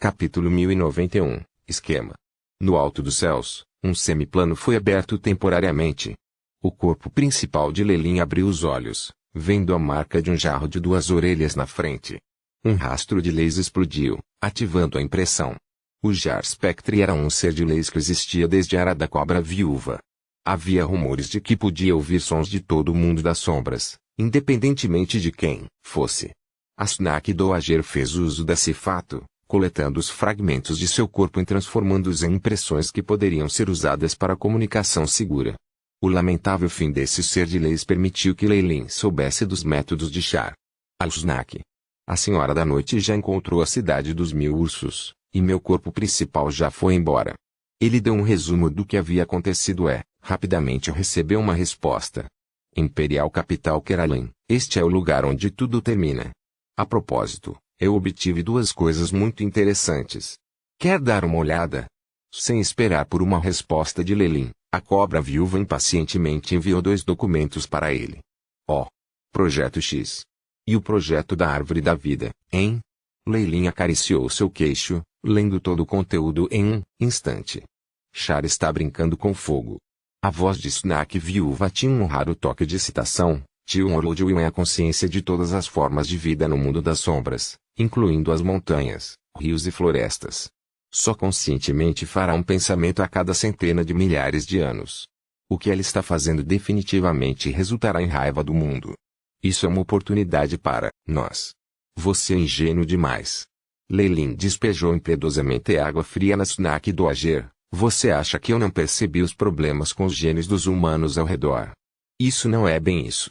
Capítulo 1091. Esquema. No alto dos céus, um semiplano foi aberto temporariamente. O corpo principal de Lelin abriu os olhos, vendo a marca de um jarro de 2 orelhas na frente. Um rastro de leis explodiu, ativando a impressão. O Jar Spectre era um ser de leis que existia desde a Era da Cobra Viúva. Havia rumores de que podia ouvir sons de todo o mundo das sombras, independentemente de quem fosse. Asnak Doager fez uso desse fato, coletando os fragmentos de seu corpo e transformando-os em impressões que poderiam ser usadas para comunicação segura. O lamentável fim desse ser de leis permitiu que Leilin soubesse dos métodos de Char. Asnak. A Senhora da Noite já encontrou a cidade dos 1000 ursos, e meu corpo principal já foi embora. Ele deu um resumo do que havia acontecido rapidamente recebeu uma resposta. Imperial Capital Keralan, este é o lugar onde tudo termina. A propósito, eu obtive 2 coisas muito interessantes. Quer dar uma olhada? Sem esperar por uma resposta de Lelin, a cobra viúva impacientemente enviou 2 documentos para ele. Projeto X. E o projeto da Árvore da Vida, hein? Lelin acariciou seu queixo, lendo todo o conteúdo em um instante. Char está brincando com fogo. A voz de Asnak Viúva tinha um raro toque de excitação. Tion é a consciência de todas as formas de vida no mundo das sombras, incluindo as montanhas, rios e florestas. Só conscientemente fará um pensamento a cada centena de milhares de anos. O que ela está fazendo definitivamente resultará em raiva do mundo. Isso é uma oportunidade para nós. Você é ingênuo demais. Lelin despejou impiedosamente água fria na Asnak Doager. Você acha que eu não percebi os problemas com os genes dos humanos ao redor? Isso não é bem isso.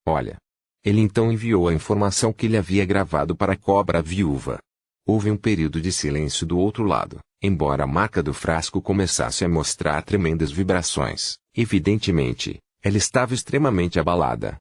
Olha. Ele então enviou a informação que ele havia gravado para a cobra viúva. Houve um período de silêncio do outro lado, embora a marca do frasco começasse a mostrar tremendas vibrações. Evidentemente, ela estava extremamente abalada.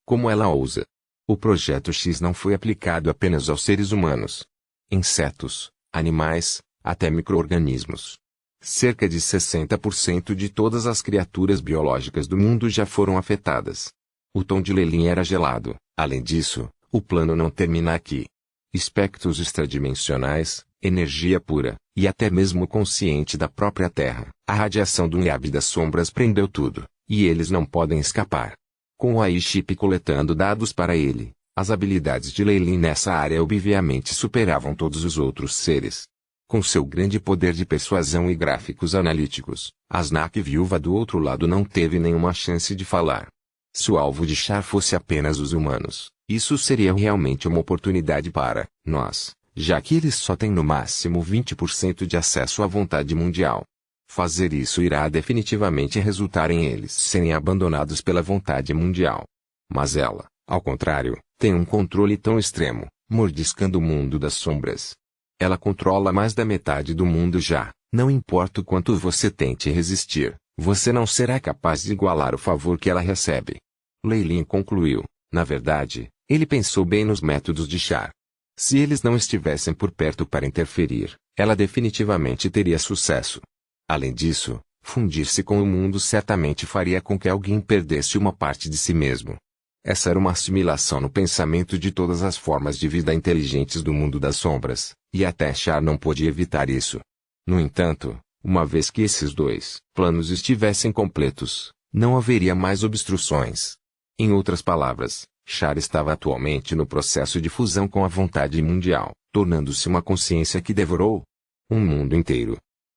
Como ela ousa? O Projeto X não foi aplicado apenas aos seres humanos. Insetos, animais, até micro-organismos. Cerca de 60% de todas as criaturas biológicas do mundo já foram afetadas. O tom de Lelin era gelado. Além disso, o plano não termina aqui. Espectros extradimensionais, energia pura, e até mesmo o consciente da própria Terra. A radiação do Niab das sombras prendeu tudo, e eles não podem escapar. Com o AI-chip coletando dados para ele, as habilidades de Lelin nessa área obviamente superavam todos os outros seres. Com seu grande poder de persuasão e gráficos analíticos, a Asnak Viúva do outro lado não teve nenhuma chance de falar. Se o alvo de Char fosse apenas os humanos, isso seria realmente uma oportunidade para nós, já que eles só têm no máximo 20% de acesso à vontade mundial. Fazer isso irá definitivamente resultar em eles serem abandonados pela vontade mundial. Mas ela, ao contrário, tem um controle tão extremo, mordiscando o mundo das sombras. Ela controla mais da metade do mundo já. Não importa o quanto você tente resistir, você não será capaz de igualar o favor que ela recebe. Lelin concluiu. Na verdade, ele pensou bem nos métodos de Char. Se eles não estivessem por perto para interferir, ela definitivamente teria sucesso. Além disso, fundir-se com o mundo certamente faria com que alguém perdesse uma parte de si mesmo. Essa era uma assimilação no pensamento de todas as formas de vida inteligentes do mundo das sombras, e até Char não podia evitar isso. No entanto, uma vez que esses 2 planos estivessem completos, não haveria mais obstruções. Em outras palavras, Char estava atualmente no processo de fusão com a vontade mundial, tornando-se uma consciência que devorou um mundo inteiro.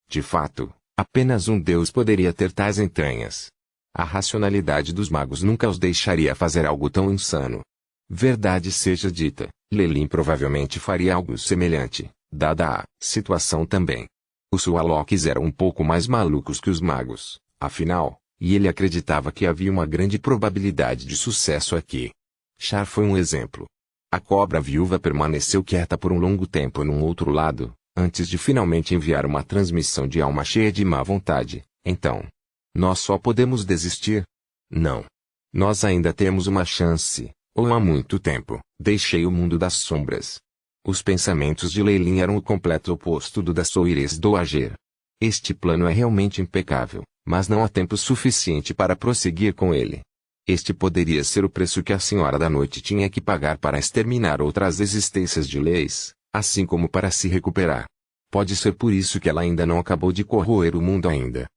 De fato, apenas um Deus poderia ter tais entranhas. A racionalidade dos magos nunca os deixaria fazer algo tão insano. Verdade seja dita, Lelin provavelmente faria algo semelhante, dada a situação também. Os Swallows eram um pouco mais malucos que os magos, afinal, e ele acreditava que havia uma grande probabilidade de sucesso aqui. Char foi um exemplo. A cobra viúva permaneceu quieta por um longo tempo num outro lado, antes de finalmente enviar uma transmissão de alma cheia de má vontade. Então, nós só podemos desistir? Não. Nós ainda temos uma chance, ou há muito tempo, deixei o mundo das sombras. Os pensamentos de Lelin eram o completo oposto do da Soires Doager. Este plano é realmente impecável, mas não há tempo suficiente para prosseguir com ele. Este poderia ser o preço que a Senhora da Noite tinha que pagar para exterminar outras existências de leis, assim como para se recuperar. Pode ser por isso que ela ainda não acabou de corroer o mundo ainda.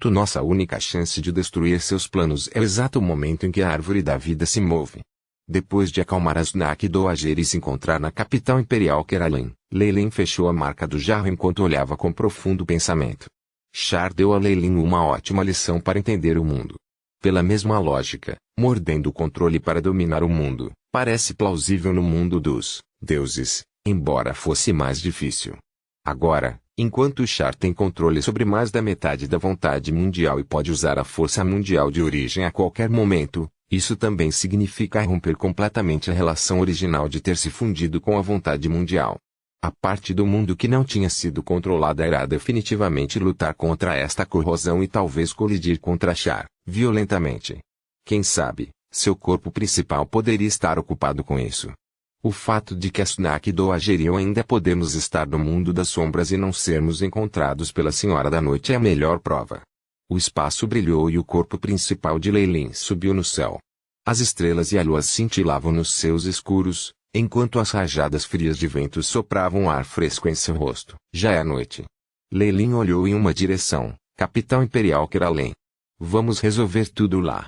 Nossa única chance de destruir seus planos é o exato momento em que a árvore da vida se move. Depois de acalmar Aznak Doager e se encontrar na capital imperial Keralen, Lei fechou a marca do jarro enquanto olhava com profundo pensamento. Char deu a Lei uma ótima lição para entender o mundo. Pela mesma lógica, mordendo o controle para dominar o mundo, parece plausível no mundo dos deuses, embora fosse mais difícil. Agora, enquanto Char tem controle sobre mais da metade da vontade mundial e pode usar a força mundial de origem a qualquer momento, isso também significa romper completamente a relação original de ter se fundido com a vontade mundial. A parte do mundo que não tinha sido controlada irá definitivamente lutar contra esta corrosão e talvez colidir contra Char, violentamente. Quem sabe, seu corpo principal poderia estar ocupado com isso. O fato de que Aznak Doager e eu ainda podemos estar no mundo das sombras e não sermos encontrados pela Senhora da Noite é a melhor prova. O espaço brilhou e o corpo principal de Lei subiu no céu. As estrelas e a lua cintilavam nos seus escuros, enquanto as rajadas frias de vento sopravam ar fresco em seu rosto. Já é noite. Lei olhou em uma direção, capital imperial Keralen. Vamos resolver tudo lá.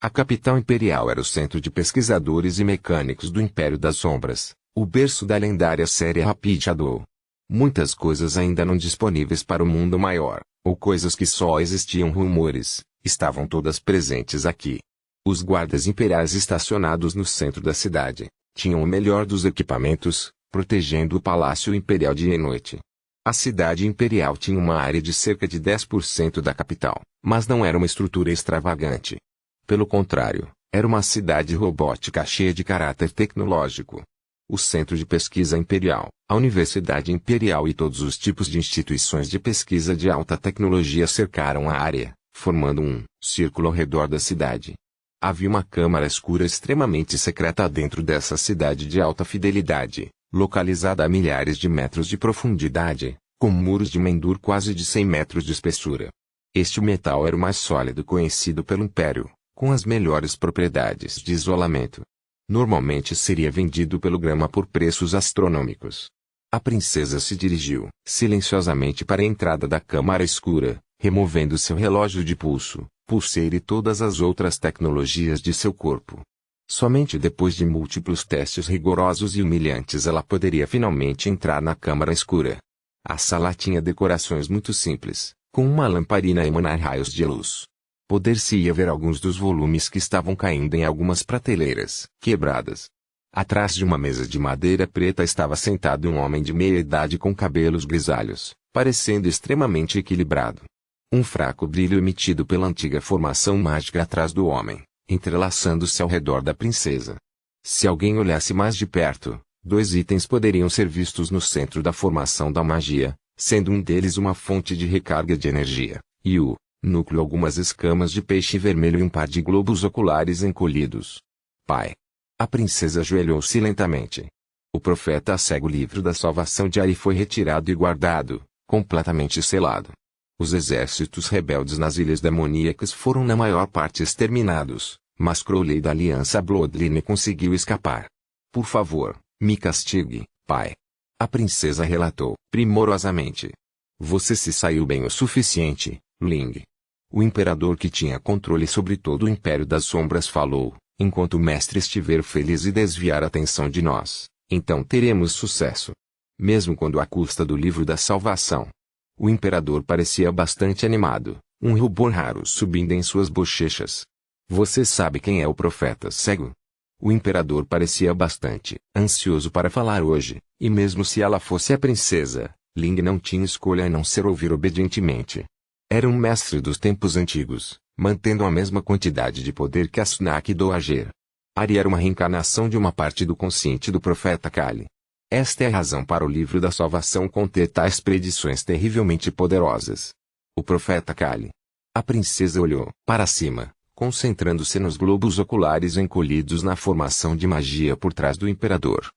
A capital imperial era o centro de pesquisadores e mecânicos do Império das Sombras, o berço da lendária série Rapid Shadow. Muitas coisas ainda não disponíveis para o mundo maior, ou coisas que só existiam rumores, estavam todas presentes aqui. Os guardas imperiais estacionados no centro da cidade, tinham o melhor dos equipamentos, protegendo o Palácio Imperial dia e noite. A cidade imperial tinha uma área de cerca de 10% da capital, mas não era uma estrutura extravagante. Pelo contrário, era uma cidade robótica cheia de caráter tecnológico. O Centro de Pesquisa Imperial, a Universidade Imperial e todos os tipos de instituições de pesquisa de alta tecnologia cercaram a área, formando um círculo ao redor da cidade. Havia uma câmara escura extremamente secreta dentro dessa cidade de alta fidelidade, localizada a milhares de metros de profundidade, com muros de mendur quase de 100 metros de espessura. Este metal era o mais sólido conhecido pelo Império, com as melhores propriedades de isolamento. Normalmente seria vendido pelo grama por preços astronômicos. A princesa se dirigiu silenciosamente para a entrada da câmara escura, removendo seu relógio de pulso, pulseira e todas as outras tecnologias de seu corpo. Somente depois de múltiplos testes rigorosos e humilhantes ela poderia finalmente entrar na câmara escura. A sala tinha decorações muito simples, com uma lamparina a emanar raios de luz. Poder-se-ia ver alguns dos volumes que estavam caindo em algumas prateleiras quebradas. Atrás de uma mesa de madeira preta estava sentado um homem de meia idade com cabelos grisalhos, parecendo extremamente equilibrado. Um fraco brilho emitido pela antiga formação mágica atrás do homem, entrelaçando-se ao redor da princesa. Se alguém olhasse mais de perto, 2 itens poderiam ser vistos no centro da formação da magia, sendo um deles uma fonte de recarga de energia, e o núcleo algumas escamas de peixe vermelho e um par de globos oculares encolhidos. Pai. A princesa ajoelhou-se lentamente. O profeta cego livro da salvação de Ari foi retirado e guardado, completamente selado. Os exércitos rebeldes nas ilhas demoníacas foram na maior parte exterminados, mas Crowley da Aliança Bloodline conseguiu escapar. Por favor, me castigue, pai. A princesa relatou, primorosamente. Você se saiu bem o suficiente, Ling. O imperador que tinha controle sobre todo o Império das Sombras falou, enquanto o mestre estiver feliz e desviar a atenção de nós, então teremos sucesso. Mesmo quando à custa do livro da salvação. O imperador parecia bastante animado, um rubor raro subindo em suas bochechas. Você sabe quem é o profeta cego? O imperador parecia bastante ansioso para falar hoje, e mesmo se ela fosse a princesa, Ling não tinha escolha a não ser ouvir obedientemente. Era um mestre dos tempos antigos, mantendo a mesma quantidade de poder que Aznak Doager. Ari era uma reencarnação de uma parte do consciente do profeta Kali. Esta é a razão para o livro da salvação conter tais predições terrivelmente poderosas. O profeta Kali. A princesa olhou para cima, concentrando-se nos globos oculares encolhidos na formação de magia por trás do imperador.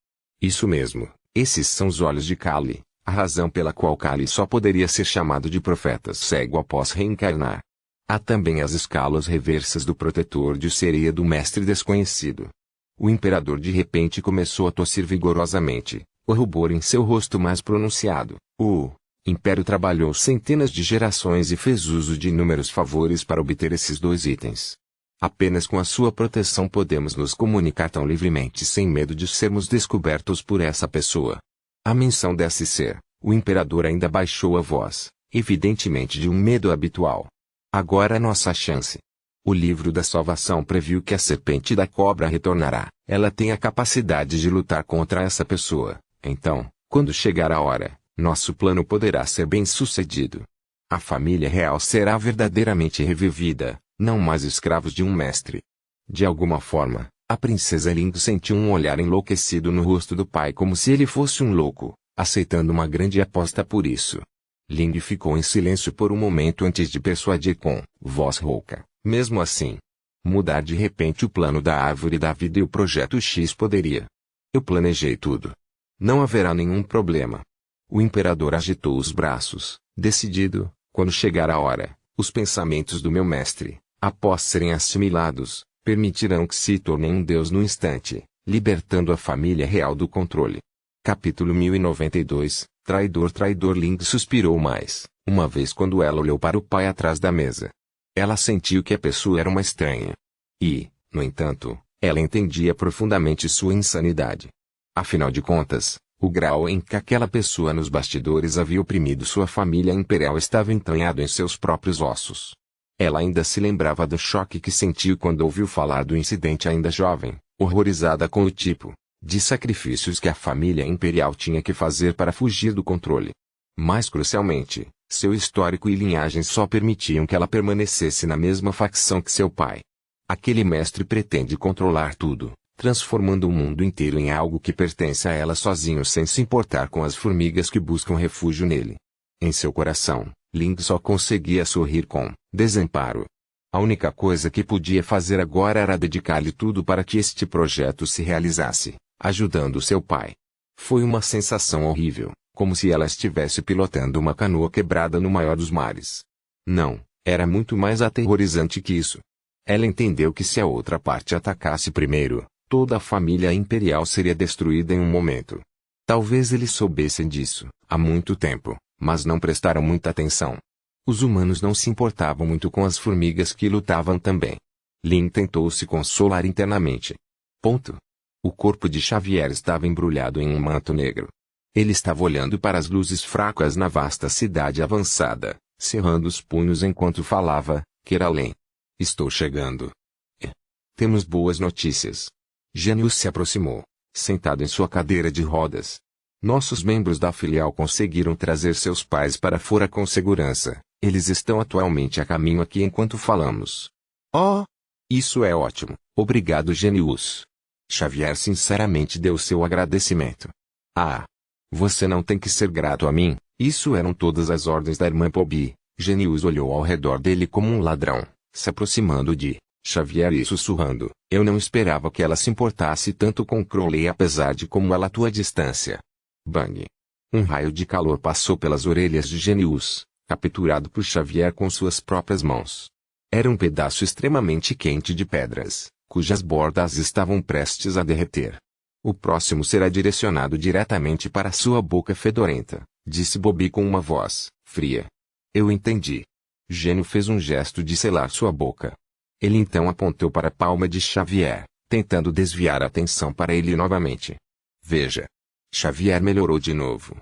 Isso mesmo, esses são os olhos de Kali, a razão pela qual Kali só poderia ser chamado de profeta cego após reencarnar. Há também as escalas reversas do protetor de sereia do mestre desconhecido. O imperador de repente começou a tossir vigorosamente, o rubor em seu rosto mais pronunciado. O Império trabalhou centenas de gerações e fez uso de inúmeros favores para obter esses dois itens. Apenas com a sua proteção podemos nos comunicar tão livremente sem medo de sermos descobertos por essa pessoa. A menção desse ser, o imperador ainda baixou a voz, evidentemente de um medo habitual. Agora é nossa chance. O livro da salvação previu que a serpente da cobra retornará. Ela tem a capacidade de lutar contra essa pessoa. Então, quando chegar a hora, nosso plano poderá ser bem-sucedido. A família real será verdadeiramente revivida, não mais escravos de um mestre. De alguma forma, a princesa Ling sentiu um olhar enlouquecido no rosto do pai como se ele fosse um louco, aceitando uma grande aposta por isso. Ling ficou em silêncio por um momento antes de persuadir com voz rouca. Mesmo assim, mudar de repente o plano da árvore da vida e o projeto X poderia. Eu planejei tudo. Não haverá nenhum problema. O imperador agitou os braços, decidido, quando chegar a hora, os pensamentos do meu mestre, após serem assimilados, permitirão que se torne um deus no instante, libertando a família real do controle. Capítulo 1092, Traidor Ling suspirou mais, uma vez quando ela olhou para o pai atrás da mesa. Ela sentiu que a pessoa era uma estranha. E, no entanto, ela entendia profundamente sua insanidade. Afinal de contas, o grau em que aquela pessoa nos bastidores havia oprimido sua família imperial estava entranhado em seus próprios ossos. Ela ainda se lembrava do choque que sentiu quando ouviu falar do incidente ainda jovem, horrorizada com o tipo de sacrifícios que a família imperial tinha que fazer para fugir do controle. Mais crucialmente, seu histórico e linhagem só permitiam que ela permanecesse na mesma facção que seu pai. Aquele mestre pretende controlar tudo, transformando o mundo inteiro em algo que pertence a ela sozinho sem se importar com as formigas que buscam refúgio nele. Em seu coração, Ling só conseguia sorrir com desamparo. A única coisa que podia fazer agora era dedicar-lhe tudo para que este projeto se realizasse, ajudando seu pai. Foi uma sensação horrível, como se ela estivesse pilotando uma canoa quebrada no maior dos mares. Não, era muito mais aterrorizante que isso. Ela entendeu que se a outra parte atacasse primeiro, toda a família imperial seria destruída em um momento. Talvez eles soubessem disso, há muito tempo, mas não prestaram muita atenção. Os humanos não se importavam muito com as formigas que lutavam também. Lin tentou se consolar internamente. O corpo de Xavier estava embrulhado em um manto negro. Ele estava olhando para as luzes fracas na vasta cidade avançada, cerrando os punhos enquanto falava, Keralen. Estou chegando. Temos boas notícias. Genius se aproximou, sentado em sua cadeira de rodas. Nossos membros da filial conseguiram trazer seus pais para fora com segurança. Eles estão atualmente a caminho aqui enquanto falamos. Oh! Isso é ótimo. Obrigado, Genius. Xavier sinceramente deu seu agradecimento. Ah! Você não tem que ser grato a mim. Isso eram todas as ordens da irmã Bobby. Genius olhou ao redor dele como um ladrão, se aproximando de Xavier e sussurrando. Eu não esperava que ela se importasse tanto com Crowley apesar de como ela atua à distância. Bang! Um raio de calor passou pelas orelhas de Genius, capturado por Xavier com suas próprias mãos. Era um pedaço extremamente quente de pedras, cujas bordas estavam prestes a derreter. O próximo será direcionado diretamente para sua boca fedorenta, disse Bobby com uma voz fria. Eu entendi. Gênio fez um gesto de selar sua boca. Ele então apontou para a palma de Xavier, tentando desviar a atenção para ele novamente. Veja. Xavier melhorou de novo.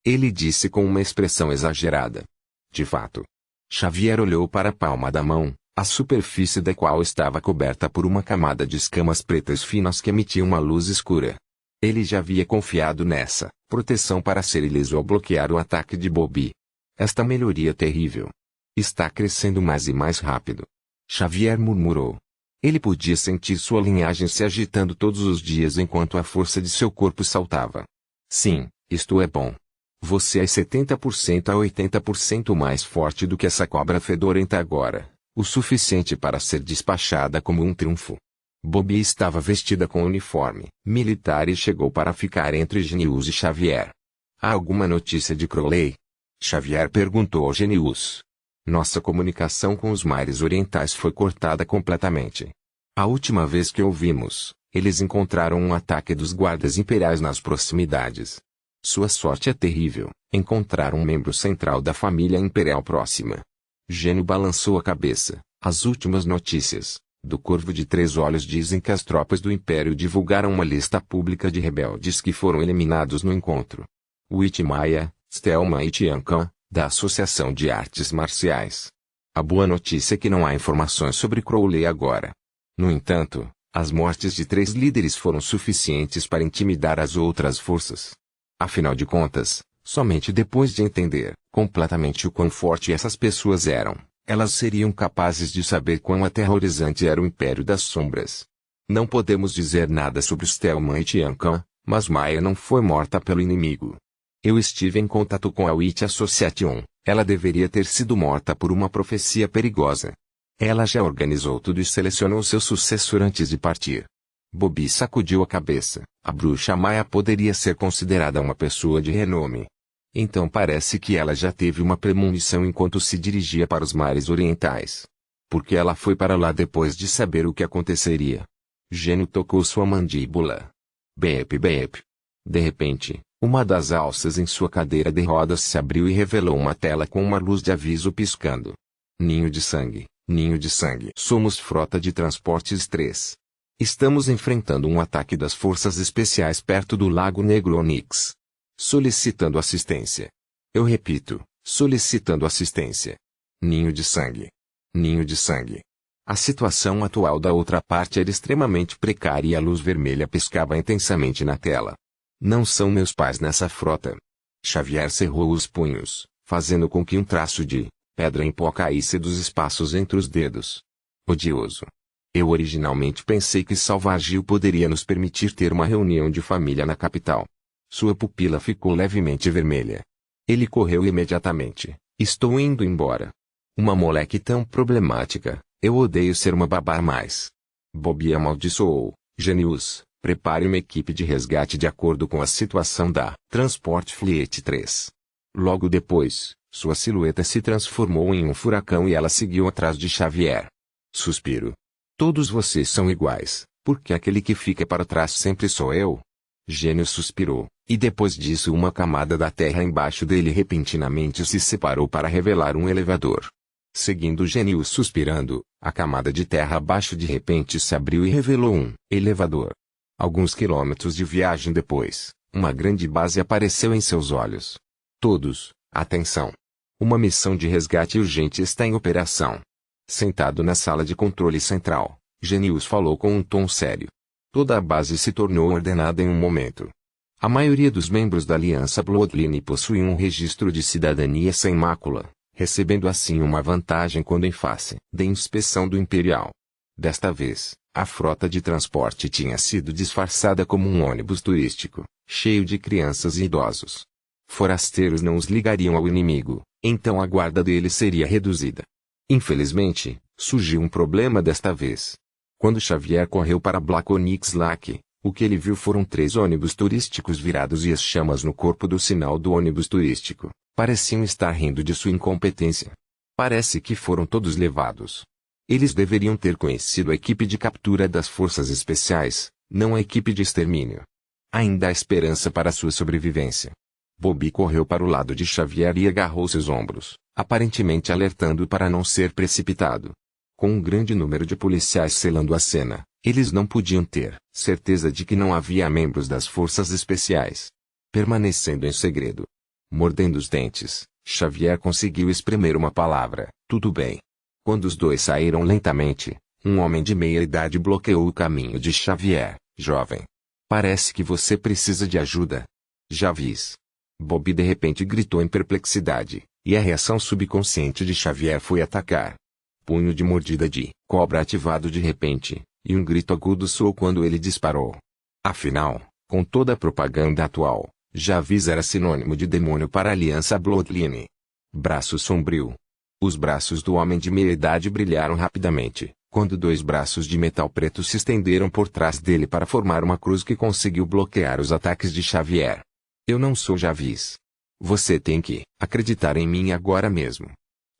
Ele disse com uma expressão exagerada. De fato. Xavier olhou para a palma da mão, a superfície da qual estava coberta por uma camada de escamas pretas finas que emitiam uma luz escura. Ele já havia confiado nessa proteção para ser ileso ao bloquear o ataque de Bobby. Esta melhoria terrível está crescendo mais e mais rápido. Xavier murmurou. Ele podia sentir sua linhagem se agitando todos os dias enquanto a força de seu corpo saltava. Sim, isto é bom. Você é 70% a 80% mais forte do que essa cobra fedorenta agora. O suficiente para ser despachada como um triunfo. Bobby estava vestida com uniforme militar e chegou para ficar entre Genius e Xavier. Há alguma notícia de Crowley? Xavier perguntou ao Genius. Nossa comunicação com os mares orientais foi cortada completamente. A última vez que ouvimos, eles encontraram um ataque dos guardas imperiais nas proximidades. Sua sorte é terrível, encontrar um membro central da família imperial próxima. Gênio balançou a cabeça. As últimas notícias do Corvo de Três Olhos dizem que as tropas do Império divulgaram uma lista pública de rebeldes que foram eliminados no encontro. Whitmaya, Stelman e Tiancan, da Associação de Artes Marciais. A boa notícia é que não há informações sobre Crowley agora. No entanto, as mortes de 3 líderes foram suficientes para intimidar as outras forças. Afinal de contas, somente depois de entender completamente o quão forte essas pessoas eram, elas seriam capazes de saber quão aterrorizante era o Império das Sombras. Não podemos dizer nada sobre Stelman e Tiancan, mas Maya não foi morta pelo inimigo. Eu estive em contato com a Witch Association. Ela deveria ter sido morta por uma profecia perigosa. Ela já organizou tudo e selecionou seu sucessor antes de partir. Bobby sacudiu a cabeça. A bruxa Maya poderia ser considerada uma pessoa de renome. Então parece que ela já teve uma premonição enquanto se dirigia para os mares orientais. Porque ela foi para lá depois de saber o que aconteceria. Gênio tocou sua mandíbula. Bep bep. De repente, uma das alças em sua cadeira de rodas se abriu e revelou uma tela com uma luz de aviso piscando. Ninho de sangue, ninho de sangue. Somos frota de transportes 3. Estamos enfrentando um ataque das forças especiais perto do Lago Negro Onyx. Solicitando assistência. Eu repito, solicitando assistência. Ninho de sangue. Ninho de sangue. A situação atual da outra parte era extremamente precária e a luz vermelha piscava intensamente na tela. Não são meus pais nessa frota. Xavier cerrou os punhos, fazendo com que um traço de pedra em pó caísse dos espaços entre os dedos. Odioso. Eu originalmente pensei que salvar Gil poderia nos permitir ter uma reunião de família na capital. Sua pupila ficou levemente vermelha. Ele correu imediatamente. Estou indo embora. Uma moleque tão problemática. Eu odeio ser uma babá mais. Bobby amaldiçoou. Genius, prepare uma equipe de resgate de acordo com a situação da Transport Fleet 3. Logo depois, sua silhueta se transformou em um furacão e ela seguiu atrás de Xavier. Suspiro. Todos vocês são iguais, porque aquele que fica para trás sempre sou eu. Gênio suspirou, e depois disso uma camada da terra embaixo dele repentinamente se separou para revelar um elevador. Seguindo Gênio suspirando, a camada de terra abaixo de repente se abriu e revelou um elevador. Alguns quilômetros de viagem depois, uma grande base apareceu em seus olhos. Todos, atenção! Uma missão de resgate urgente está em operação. Sentado na sala de controle central, Genius falou com um tom sério. Toda a base se tornou ordenada em um momento. A maioria dos membros da Aliança Bloodline possuem um registro de cidadania sem mácula, recebendo assim uma vantagem quando em face da inspeção do Imperial. Desta vez, a frota de transporte tinha sido disfarçada como um ônibus turístico, cheio de crianças e idosos. Forasteiros não os ligariam ao inimigo, então a guarda deles seria reduzida. Infelizmente, surgiu um problema desta vez. Quando Xavier correu para Black Onyx Lake, o que ele viu foram 3 ônibus turísticos virados e as chamas no corpo do sinal do ônibus turístico pareciam estar rindo de sua incompetência. Parece que foram todos levados. Eles deveriam ter conhecido a equipe de captura das forças especiais, não a equipe de extermínio. Ainda há esperança para sua sobrevivência. Bobby correu para o lado de Xavier e agarrou seus ombros, aparentemente alertando para não ser precipitado. Com um grande número de policiais selando a cena, eles não podiam ter certeza de que não havia membros das forças especiais. Permanecendo em segredo. Mordendo os dentes, Xavier conseguiu espremer uma palavra: tudo bem. Quando os dois saíram lentamente, um homem de meia idade bloqueou o caminho de Xavier. Jovem. Parece que você precisa de ajuda. Javis. Bobby de repente gritou em perplexidade, e a reação subconsciente de Xavier foi atacar. Punho de mordida de cobra ativado de repente, e um grito agudo soou quando ele disparou. Afinal, com toda a propaganda atual, Javis era sinônimo de demônio para a Aliança Bloodline. Braço sombrio. Os braços do homem de meia-idade brilharam rapidamente, quando 2 braços de metal preto se estenderam por trás dele para formar uma cruz que conseguiu bloquear os ataques de Xavier. Eu não sou Javis. Você tem que acreditar em mim agora mesmo.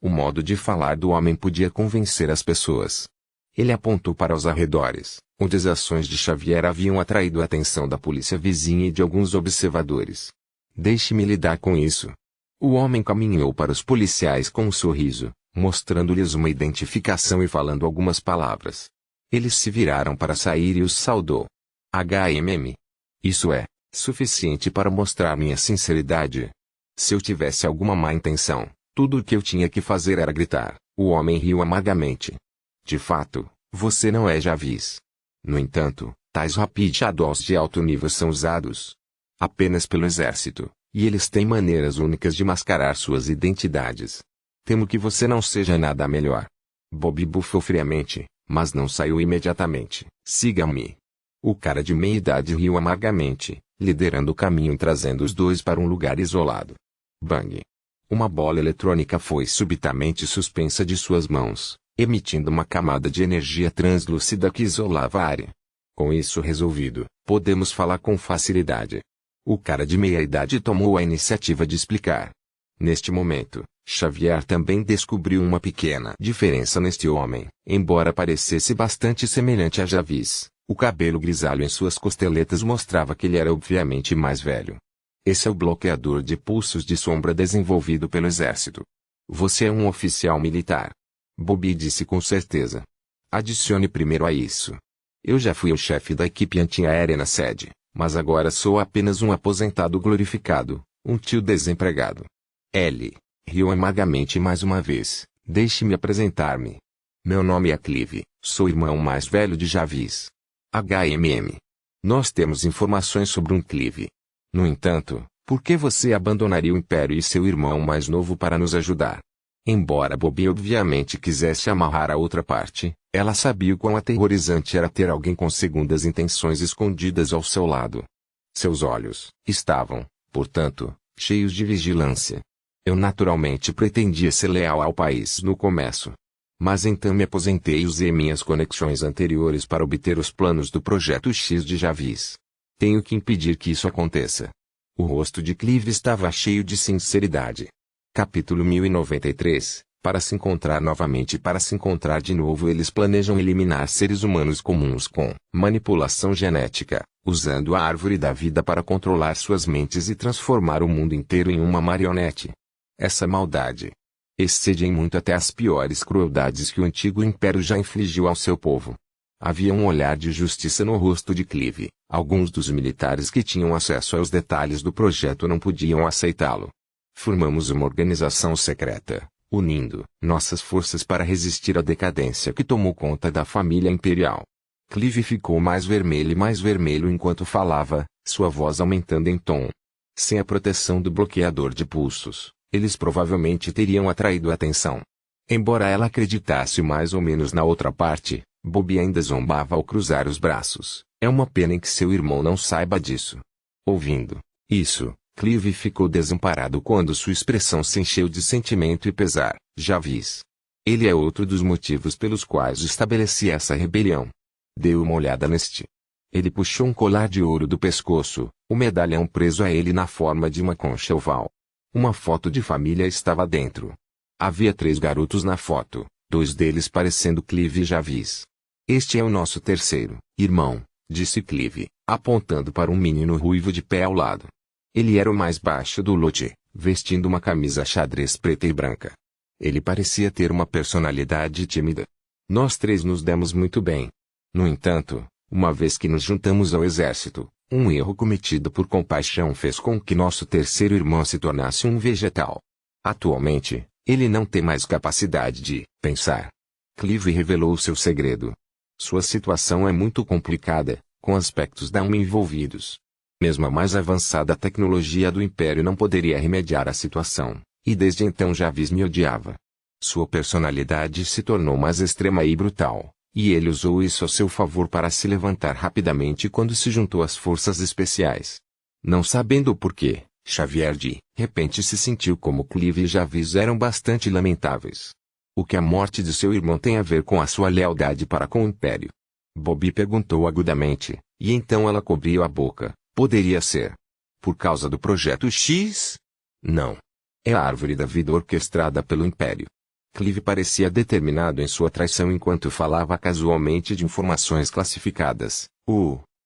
O modo de falar do homem podia convencer as pessoas. Ele apontou para os arredores, onde as ações de Xavier haviam atraído a atenção da polícia vizinha e de alguns observadores. Deixe-me lidar com isso. O homem caminhou para os policiais com um sorriso, mostrando-lhes uma identificação e falando algumas palavras. Eles se viraram para sair e os saudou. HMM. Isso é suficiente para mostrar minha sinceridade. Se eu tivesse alguma má intenção, tudo o que eu tinha que fazer era gritar. O homem riu amargamente. De fato, você não é Jarvis. No entanto, tais Rapid Shadows de alto nível são usados apenas pelo exército, e eles têm maneiras únicas de mascarar suas identidades. Temo que você não seja nada melhor. Bobby bufou friamente, mas não saiu imediatamente. Siga-me. O cara de meia-idade riu amargamente, liderando o caminho e trazendo os dois para um lugar isolado. Bang! Uma bola eletrônica foi subitamente suspensa de suas mãos, emitindo uma camada de energia translúcida que isolava a área. Com isso resolvido, podemos falar com facilidade. O cara de meia-idade tomou a iniciativa de explicar. Neste momento, Xavier também descobriu uma pequena diferença neste homem. Embora parecesse bastante semelhante a Jarvis, o cabelo grisalho em suas costeletas mostrava que ele era obviamente mais velho. Esse é o bloqueador de pulsos de sombra desenvolvido pelo exército. Você é um oficial militar. Bobby disse com certeza. Adicione primeiro a isso. Eu já fui o chefe da equipe antiaérea na sede, mas agora sou apenas um aposentado glorificado, um tio desempregado. L. Riu amargamente mais uma vez. Deixe-me apresentar-me. Meu nome é Clive, sou o irmão mais velho de Jarvis. HMM. Nós temos informações sobre um Clive. No entanto, por que você abandonaria o Império e seu irmão mais novo para nos ajudar? Embora Bobby obviamente quisesse amarrar a outra parte, ela sabia o quão aterrorizante era ter alguém com segundas intenções escondidas ao seu lado. Seus olhos estavam, portanto, cheios de vigilância. Eu naturalmente pretendia ser leal ao país no começo. Mas então me aposentei e usei minhas conexões anteriores para obter os planos do Projeto X de Jarvis. Tenho que impedir que isso aconteça. O rosto de Clive estava cheio de sinceridade. Capítulo 1093. Para se encontrar novamente e para se encontrar de novo eles planejam eliminar seres humanos comuns com manipulação genética, usando a árvore da vida para controlar suas mentes e transformar o mundo inteiro em uma marionete. Essa maldade excede em muito até as piores crueldades que o antigo império já infligiu ao seu povo. Havia um olhar de justiça no rosto de Clive. Alguns dos militares que tinham acesso aos detalhes do projeto não podiam aceitá-lo. Formamos uma organização secreta, unindo nossas forças para resistir à decadência que tomou conta da família imperial. Clive ficou mais vermelho enquanto falava, sua voz aumentando em tom. Sem a proteção do bloqueador de pulsos, eles provavelmente teriam atraído a atenção. Embora ela acreditasse mais ou menos na outra parte, Bobby ainda zombava ao cruzar os braços. É uma pena em que seu irmão não saiba disso. Ouvindo isso, Clive ficou desamparado quando sua expressão se encheu de sentimento e pesar. Jarvis. Ele é outro dos motivos pelos quais estabeleci essa rebelião. Deu uma olhada neste. Ele puxou um colar de ouro do pescoço, o medalhão preso a ele na forma de uma concha oval. Uma foto de família estava dentro. Havia 3 garotos na foto, 2 deles parecendo Clive e Jarvis. Este é o nosso terceiro irmão, disse Clive, apontando para um menino ruivo de pé ao lado. Ele era o mais baixo do lote, vestindo uma camisa xadrez preta e branca. Ele parecia ter uma personalidade tímida. Nós 3 nos demos muito bem. No entanto, uma vez que nos juntamos ao exército, um erro cometido por compaixão fez com que nosso terceiro irmão se tornasse um vegetal. Atualmente, ele não tem mais capacidade de pensar. Clive revelou seu segredo. Sua situação é muito complicada, com aspectos da alma envolvidos. Mesmo a mais avançada tecnologia do Império não poderia remediar a situação, e desde então Jarvis me odiava. Sua personalidade se tornou mais extrema e brutal, e ele usou isso a seu favor para se levantar rapidamente quando se juntou às forças especiais. Não sabendo o porquê, Xavier de repente se sentiu como Clive e Jarvis eram bastante lamentáveis. O que a morte de seu irmão tem a ver com a sua lealdade para com o Império? Bobby perguntou agudamente, e então ela cobriu a boca. Poderia ser por causa do Projeto X? Não. É a árvore da vida orquestrada pelo Império. Clive parecia determinado em sua traição enquanto falava casualmente de informações classificadas.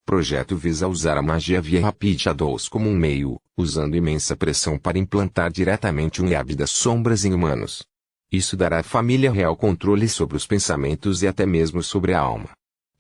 Projeto visa usar a magia via Rapid Shadows como um meio, usando imensa pressão para implantar diretamente um IAB das sombras em humanos. Isso dará à família real controle sobre os pensamentos e até mesmo sobre a alma.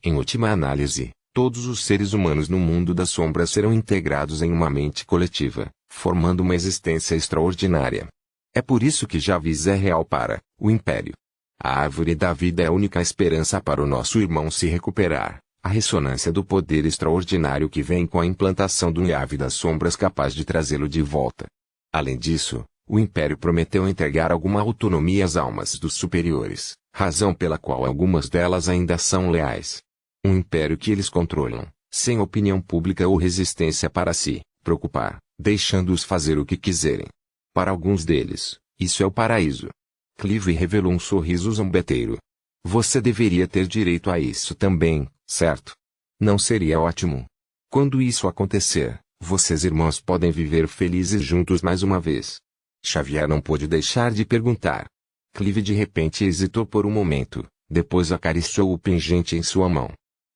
Em última análise, todos os seres humanos no mundo das sombras serão integrados em uma mente coletiva, formando uma existência extraordinária. É por isso que Jarvis é real para o Império. A árvore da vida é a única esperança para o nosso irmão se recuperar, a ressonância do poder extraordinário que vem com a implantação do IAV das sombras capaz de trazê-lo de volta. Além disso, o Império prometeu entregar alguma autonomia às almas dos superiores, razão pela qual algumas delas ainda são leais. Um império que eles controlam, sem opinião pública ou resistência para se preocupar, deixando-os fazer o que quiserem. Para alguns deles, isso é o paraíso. Clive revelou um sorriso zombeteiro. Você deveria ter direito a isso também, certo? Não seria ótimo? Quando isso acontecer, vocês irmãos podem viver felizes juntos mais uma vez. Xavier não pôde deixar de perguntar. Clive de repente hesitou por um momento, depois acariciou o pingente em sua mão.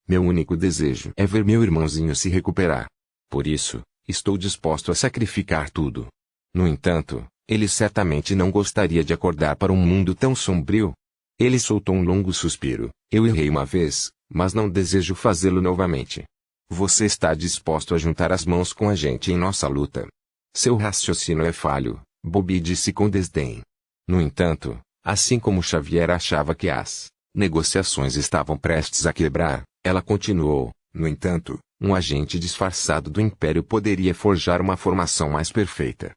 Meu único desejo é ver meu irmãozinho se recuperar. Por isso, estou disposto a sacrificar tudo. No entanto, ele certamente não gostaria de acordar para um mundo tão sombrio. Ele soltou um longo suspiro. Eu errei uma vez, mas não desejo fazê-lo novamente. Você está disposto a juntar as mãos com a gente em nossa luta? Seu raciocínio é falho, Bobby disse com desdém. No entanto, assim como Xavier achava que as negociações estavam prestes a quebrar, ela continuou. No entanto, um agente disfarçado do Império poderia forjar uma formação mais perfeita.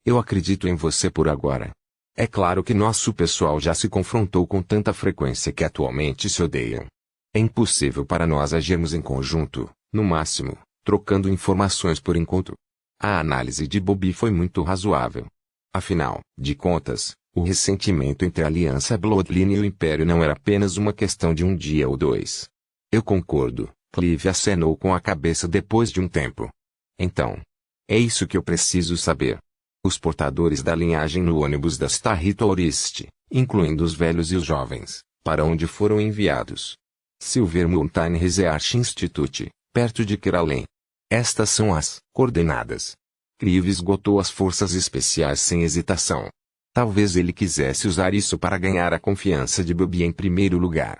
Eu acredito em você por agora. É claro que nosso pessoal já se confrontou com tanta frequência que atualmente se odeiam. É impossível para nós agirmos em conjunto, no máximo, trocando informações por encontro. A análise de Bobby foi muito razoável. Afinal de contas, o ressentimento entre a Aliança Bloodline e o Império não era apenas uma questão de um dia ou dois. Eu concordo, Clive acenou com a cabeça depois de um tempo. Então, é isso que eu preciso saber. Os portadores da linhagem no ônibus da Starry Tourist, incluindo os velhos e os jovens, para onde foram enviados? Silver Mountain Research Institute, perto de Keralen. Estas são as coordenadas. Clive esgotou as forças especiais sem hesitação. Talvez ele quisesse usar isso para ganhar a confiança de Bobby em primeiro lugar.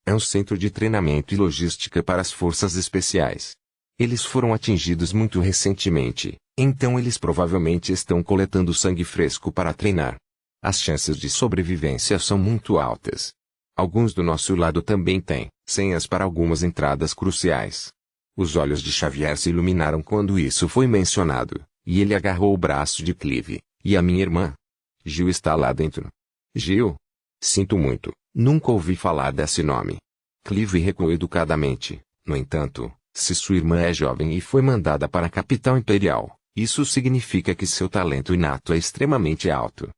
É um centro de treinamento e logística para as forças especiais. Eles foram atingidos muito recentemente, então eles provavelmente estão coletando sangue fresco para treinar. As chances de sobrevivência são muito altas. Alguns do nosso lado também têm senhas para algumas entradas cruciais. Os olhos de Xavier se iluminaram quando isso foi mencionado, e ele agarrou o braço de Clive. E a minha irmã? Gil está lá dentro. Gil? Sinto muito, nunca ouvi falar desse nome. Clive recuou educadamente. No entanto, se sua irmã é jovem e foi mandada para a capital imperial, isso significa que seu talento inato é extremamente alto.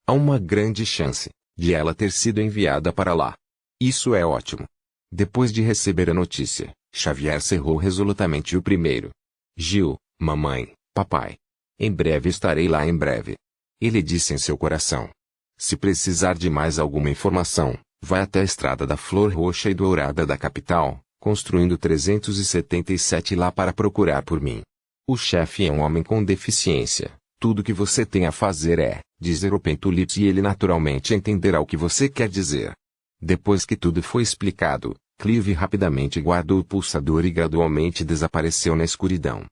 Há uma grande chance de ela ter sido enviada para lá. Isso é ótimo. Depois de receber a notícia, Xavier cerrou resolutamente o primeiro. Gil, mamãe, papai. Em breve estarei lá em breve. Ele disse em seu coração. Se precisar de mais alguma informação, vai até a estrada da Flor Roxa e Dourada da capital, construindo 377 lá para procurar por mim. O chefe é um homem com deficiência. Tudo que você tem a fazer é dizer o Pentulips e ele naturalmente entenderá o que você quer dizer. Depois que tudo foi explicado, Clive rapidamente guardou o pulsador e gradualmente desapareceu na escuridão.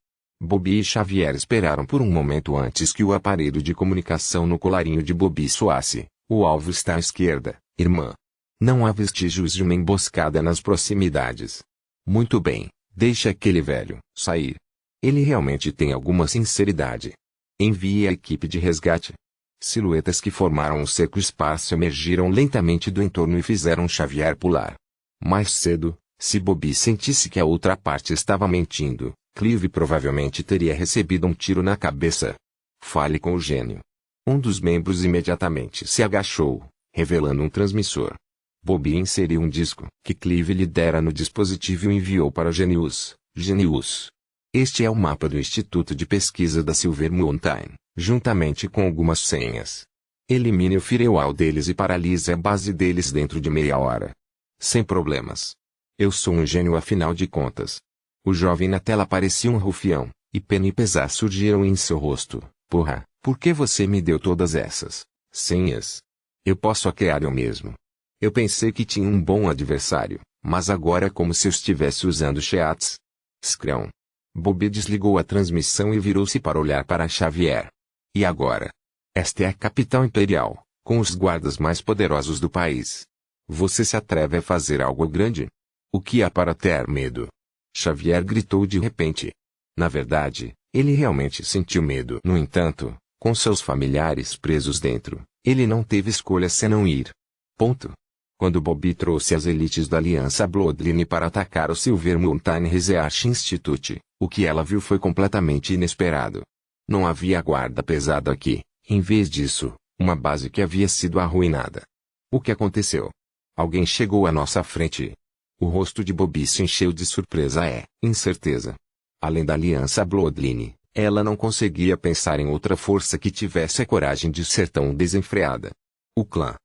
Bobby e Xavier esperaram por um momento antes que o aparelho de comunicação no colarinho de Bobby soasse. O alvo está à esquerda, irmã. Não há vestígios de uma emboscada nas proximidades. Muito bem, deixe aquele velho sair. Ele realmente tem alguma sinceridade. Envie a equipe de resgate. Silhuetas que formaram um cerco esparso emergiram lentamente do entorno e fizeram Xavier pular. Mais cedo, se Bobby sentisse que a outra parte estava mentindo, Clive provavelmente teria recebido um tiro na cabeça. Fale com o gênio. Um dos membros imediatamente se agachou, revelando um transmissor. Bobby inseriu um disco que Clive lhe dera no dispositivo e enviou para Genius. Genius. Este é o mapa do Instituto de Pesquisa da Silver Mountain, juntamente com algumas senhas. Elimine o firewall deles e paralise a base deles dentro de meia hora. Sem problemas. Eu sou um gênio afinal de contas. O jovem na tela parecia um rufião, e pena e pesar surgiram em seu rosto. Porra, por que você me deu todas essas senhas? Eu posso hackear eu mesmo. Eu pensei que tinha um bom adversário, mas agora é como se eu estivesse usando chats. Scrão. Bobby desligou a transmissão e virou-se para olhar para Xavier. E agora? Esta é a capital imperial, com os guardas mais poderosos do país. Você se atreve a fazer algo grande? O que há para ter medo? Xavier gritou de repente. Na verdade, ele realmente sentiu medo. No entanto, com seus familiares presos dentro, ele não teve escolha senão ir. Ponto. Quando Bobby trouxe as elites da Aliança Bloodline para atacar o Silver Mountain Research Institute, o que ela viu foi completamente inesperado. Não havia guarda pesada aqui, em vez disso, uma base que havia sido arruinada. O que aconteceu? Alguém chegou à nossa frente. O rosto de Bobby se encheu de surpresa e incerteza. Além da Aliança Bloodline, ela não conseguia pensar em outra força que tivesse a coragem de ser tão desenfreada. O clã.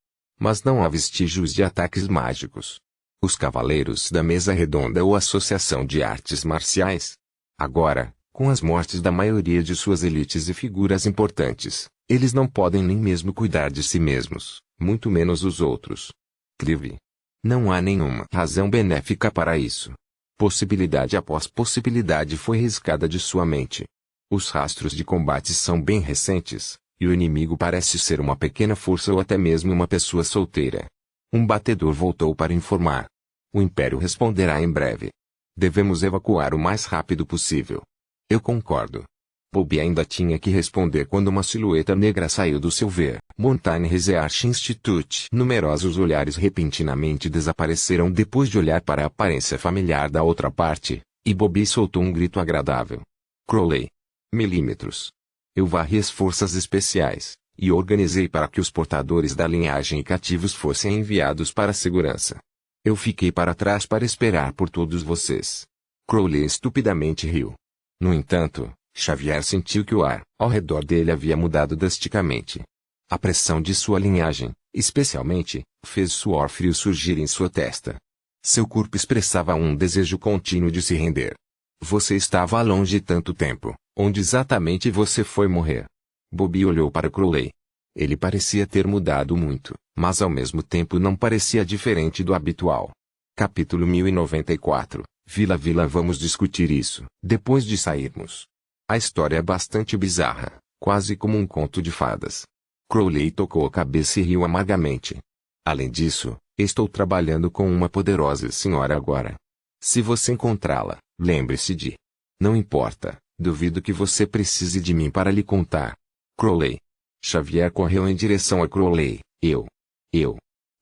Mas não há vestígios de ataques mágicos. Os Cavaleiros da Mesa Redonda ou Associação de Artes Marciais. Agora, com as mortes da maioria de suas elites e figuras importantes, eles não podem nem mesmo cuidar de si mesmos, muito menos os outros. Clive. Não há nenhuma razão benéfica para isso. Possibilidade após possibilidade foi riscada de sua mente. Os rastros de combate são bem recentes, e o inimigo parece ser uma pequena força ou até mesmo uma pessoa solteira. Um batedor voltou para informar. O Império responderá em breve. Devemos evacuar o mais rápido possível. Eu concordo. Bobby ainda tinha que responder quando uma silhueta negra saiu do Silver Mountain Research Institute. Numerosos olhares repentinamente desapareceram depois de olhar para a aparência familiar da outra parte, e Bobby soltou um grito agradável. Crowley. Milímetros. Eu varri as forças especiais, e organizei para que os portadores da linhagem e cativos fossem enviados para a segurança. Eu fiquei para trás para esperar por todos vocês. Crowley estupidamente riu. No entanto, Xavier sentiu que o ar, ao redor dele havia mudado drasticamente. A pressão de sua linhagem, especialmente, fez suor frio surgir em sua testa. Seu corpo expressava um desejo contínuo de se render. Você estava longe tanto tempo. Onde exatamente você foi morrer? Bobby olhou para Crowley. Ele parecia ter mudado muito, mas ao mesmo tempo não parecia diferente do habitual. Capítulo 1094. Vila vamos discutir isso, depois de sairmos. A história é bastante bizarra, quase como um conto de fadas. Crowley tocou a cabeça e riu amargamente. Além disso, estou trabalhando com uma poderosa senhora agora. Se você encontrá-la, lembre-se de... Não importa. Duvido que você precise de mim para lhe contar. Crowley. Xavier correu em direção a Crowley. Eu.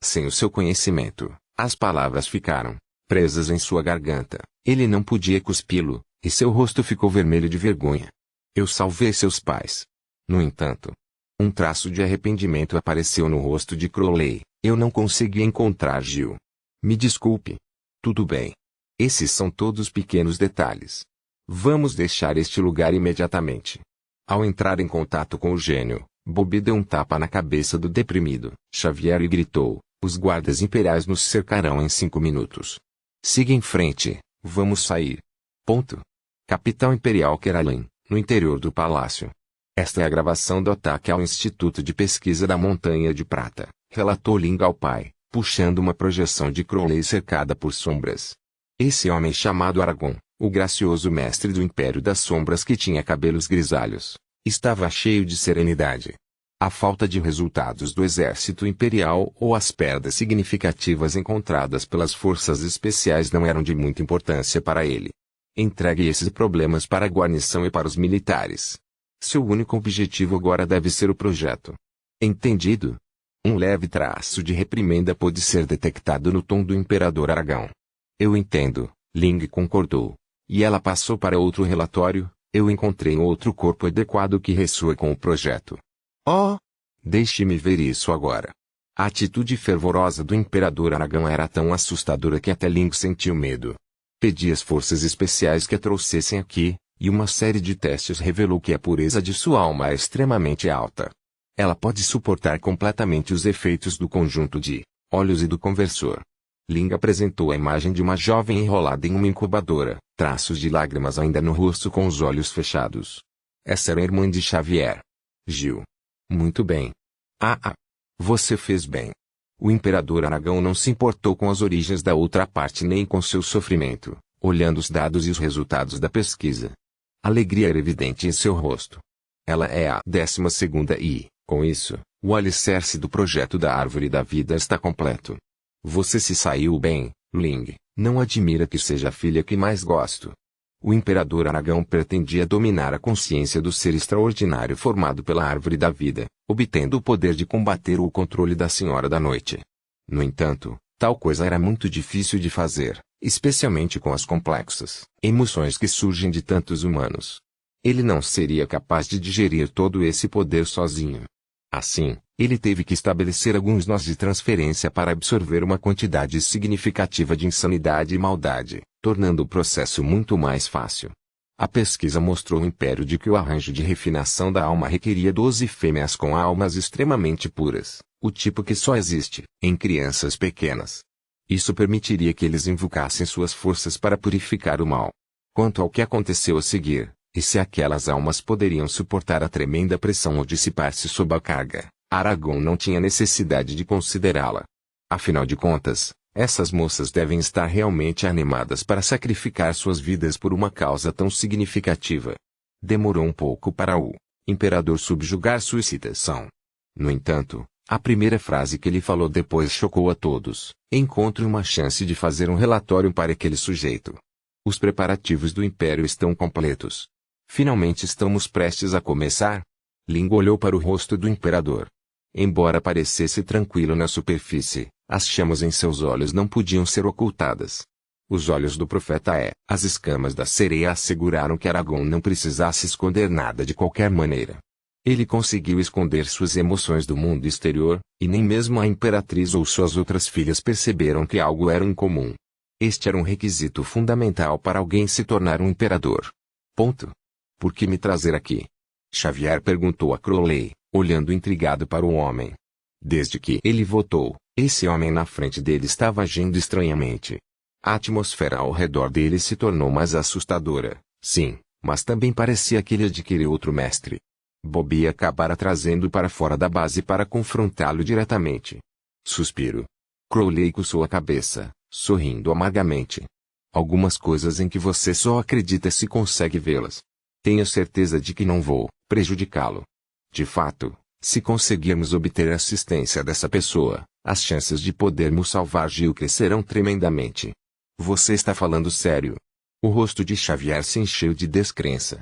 Sem o seu conhecimento, as palavras ficaram presas em sua garganta. Ele não podia cuspi-lo, e seu rosto ficou vermelho de vergonha. Eu salvei seus pais. No entanto, um traço de arrependimento apareceu no rosto de Crowley. Eu não consegui encontrar Gil. Me desculpe. Tudo bem. Esses são todos pequenos detalhes. Vamos deixar este lugar imediatamente. Ao entrar em contato com o gênio, Bobby deu um tapa na cabeça do deprimido Xavier e gritou: os guardas imperiais nos cercarão em 5 minutos. Siga em frente, vamos sair. Ponto. Capital Imperial Keralin, no interior do palácio. Esta é a gravação do ataque ao Instituto de Pesquisa da Montanha de Prata, relatou Ling ao pai, puxando uma projeção de Crowley cercada por sombras. Esse homem chamado Aragorn, o gracioso mestre do Império das Sombras que tinha cabelos grisalhos, estava cheio de serenidade. A falta de resultados do exército imperial ou as perdas significativas encontradas pelas forças especiais não eram de muita importância para ele. Entregue esses problemas para a guarnição e para os militares. Seu único objetivo agora deve ser o projeto. Entendido? Um leve traço de reprimenda pôde ser detectado no tom do Imperador Aragão. Eu entendo, Ling concordou. E ela passou para outro relatório: eu encontrei outro corpo adequado que ressoa com o projeto. Oh! Deixe-me ver isso agora. A atitude fervorosa do Imperador Aragão era tão assustadora que até Ling sentiu medo. Pedi às forças especiais que a trouxessem aqui, e uma série de testes revelou que a pureza de sua alma é extremamente alta. Ela pode suportar completamente os efeitos do conjunto de olhos e do conversor. Ling apresentou a imagem de uma jovem enrolada em uma incubadora, traços de lágrimas ainda no rosto com os olhos fechados. Essa era a irmã de Xavier. Gil. Muito bem. Você fez bem. O imperador Aragão não se importou com as origens da outra parte nem com seu sofrimento, olhando os dados e os resultados da pesquisa. Alegria era evidente em seu rosto. Ela é a 12ª e, com isso, o alicerce do projeto da Árvore da Vida está completo. Você se saiu bem, Ling, não admira que seja a filha que mais gosto. O imperador Aragão pretendia dominar a consciência do ser extraordinário formado pela Árvore da Vida, obtendo o poder de combater o controle da Senhora da Noite. No entanto, tal coisa era muito difícil de fazer, especialmente com as complexas emoções que surgem de tantos humanos. Ele não seria capaz de digerir todo esse poder sozinho. Assim, ele teve que estabelecer alguns nós de transferência para absorver uma quantidade significativa de insanidade e maldade, tornando o processo muito mais fácil. A pesquisa mostrou ao Império de que o arranjo de refinação da alma requeria 12 fêmeas com almas extremamente puras, o tipo que só existe em crianças pequenas. Isso permitiria que eles invocassem suas forças para purificar o mal. Quanto ao que aconteceu a seguir, e se aquelas almas poderiam suportar a tremenda pressão ou dissipar-se sob a carga, Aragorn não tinha necessidade de considerá-la. Afinal de contas, essas moças devem estar realmente animadas para sacrificar suas vidas por uma causa tão significativa. Demorou um pouco para o imperador subjugar sua excitação. No entanto, a primeira frase que ele falou depois chocou a todos. Encontre uma chance de fazer um relatório para aquele sujeito. Os preparativos do Império estão completos. Finalmente estamos prestes a começar? Ling olhou para o rosto do imperador. Embora parecesse tranquilo na superfície, as chamas em seus olhos não podiam ser ocultadas. Os olhos do profeta as escamas da sereia asseguraram que Aragorn não precisasse esconder nada de qualquer maneira. Ele conseguiu esconder suas emoções do mundo exterior, e nem mesmo a imperatriz ou suas outras filhas perceberam que algo era incomum. Este era um requisito fundamental para alguém se tornar um imperador. Ponto. Por que me trazer aqui? Xavier perguntou a Crowley, olhando intrigado para o homem. Desde que ele votou, esse homem na frente dele estava agindo estranhamente. A atmosfera ao redor dele se tornou mais assustadora, sim, mas também parecia que ele adquiriu outro mestre. Bobby acabara trazendo para fora da base para confrontá-lo diretamente. Suspiro. Crowley coçou a cabeça, sorrindo amargamente. Algumas coisas em que você só acredita se consegue vê-las. Tenho certeza de que não vou prejudicá-lo. De fato, se conseguirmos obter a assistência dessa pessoa, as chances de podermos salvar Gil crescerão tremendamente. Você está falando sério? O rosto de Xavier se encheu de descrença.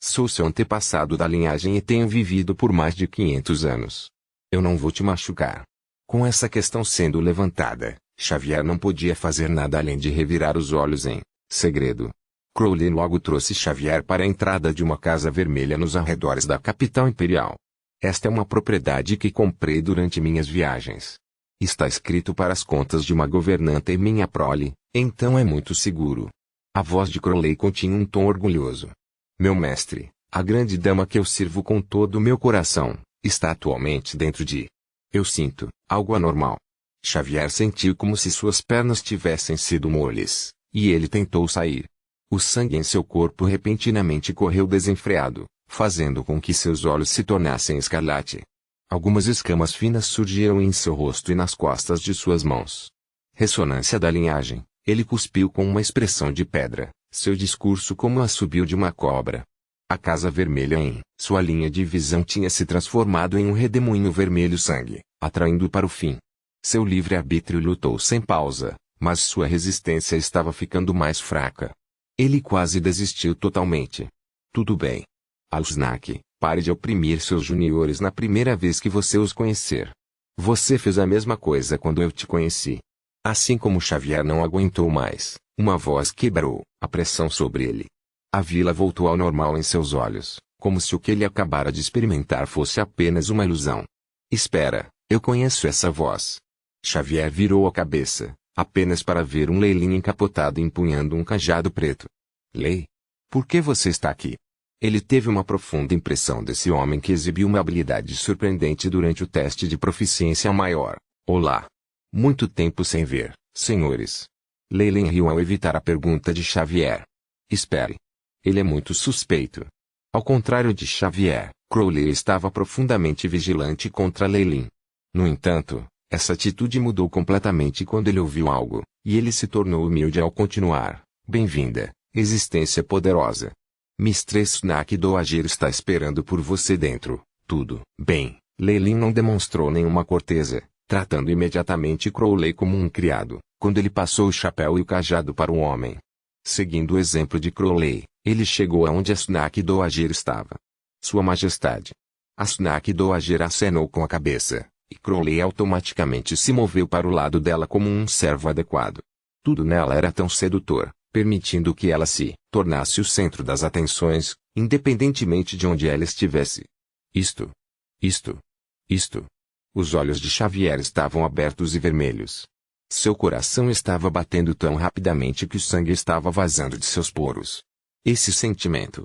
Sou seu antepassado da linhagem e tenho vivido por mais de 500 anos. Eu não vou te machucar. Com essa questão sendo levantada, Xavier não podia fazer nada além de revirar os olhos em segredo. Crowley logo trouxe Xavier para a entrada de uma casa vermelha nos arredores da capital imperial. Esta é uma propriedade que comprei durante minhas viagens. Está escrito para as contas de uma governanta e minha prole, então é muito seguro. A voz de Crowley continha um tom orgulhoso. Meu mestre, a grande dama que eu sirvo com todo o meu coração, está atualmente dentro de... Eu sinto algo anormal. Xavier sentiu como se suas pernas tivessem sido moles, e ele tentou sair. O sangue em seu corpo repentinamente correu desenfreado, fazendo com que seus olhos se tornassem escarlate. Algumas escamas finas surgiram em seu rosto e nas costas de suas mãos. Ressonância da linhagem, ele cuspiu com uma expressão de pedra, seu discurso como o assobio de uma cobra. A Casa Vermelha em sua linha de visão tinha se transformado em um redemoinho vermelho sangue, atraindo para o fim. Seu livre-arbítrio lutou sem pausa, mas sua resistência estava ficando mais fraca. Ele quase desistiu totalmente. Tudo bem. Alsnak, pare de oprimir seus juniores na primeira vez que você os conhecer. Você fez a mesma coisa quando eu te conheci. Assim como Xavier não aguentou mais, uma voz quebrou a pressão sobre ele. A vila voltou ao normal em seus olhos, como se o que ele acabara de experimentar fosse apenas uma ilusão. Espera, eu conheço essa voz. Xavier virou a cabeça, apenas para ver um Leilin encapotado empunhando um cajado preto. Lei? Por que você está aqui? Ele teve uma profunda impressão desse homem que exibiu uma habilidade surpreendente durante o teste de proficiência maior. Olá. Muito tempo sem ver, Senhores. Leyline riu ao evitar a pergunta de Xavier. Espere. Ele é muito suspeito. Ao contrário de Xavier, Crowley estava profundamente vigilante contra Leyline. No entanto, essa atitude mudou completamente quando ele ouviu algo, e ele se tornou humilde ao continuar. Bem-vinda, existência poderosa. Mistress Snack Dowager está esperando por você dentro. Tudo bem. Leyline não demonstrou nenhuma corteza, tratando imediatamente Crowley como um criado, quando ele passou o chapéu e o cajado para o homem. Seguindo o exemplo de Crowley, ele chegou aonde a Snack Dowager estava. Sua Majestade. A Snack Dowager acenou com a cabeça, e Crowley automaticamente se moveu para o lado dela como um servo adequado. Tudo nela era tão sedutor, permitindo que ela se tornasse o centro das atenções, independentemente de onde ela estivesse. Isto. Os olhos de Xavier estavam abertos e vermelhos. Seu coração estava batendo tão rapidamente que o sangue estava vazando de seus poros. Esse sentimento.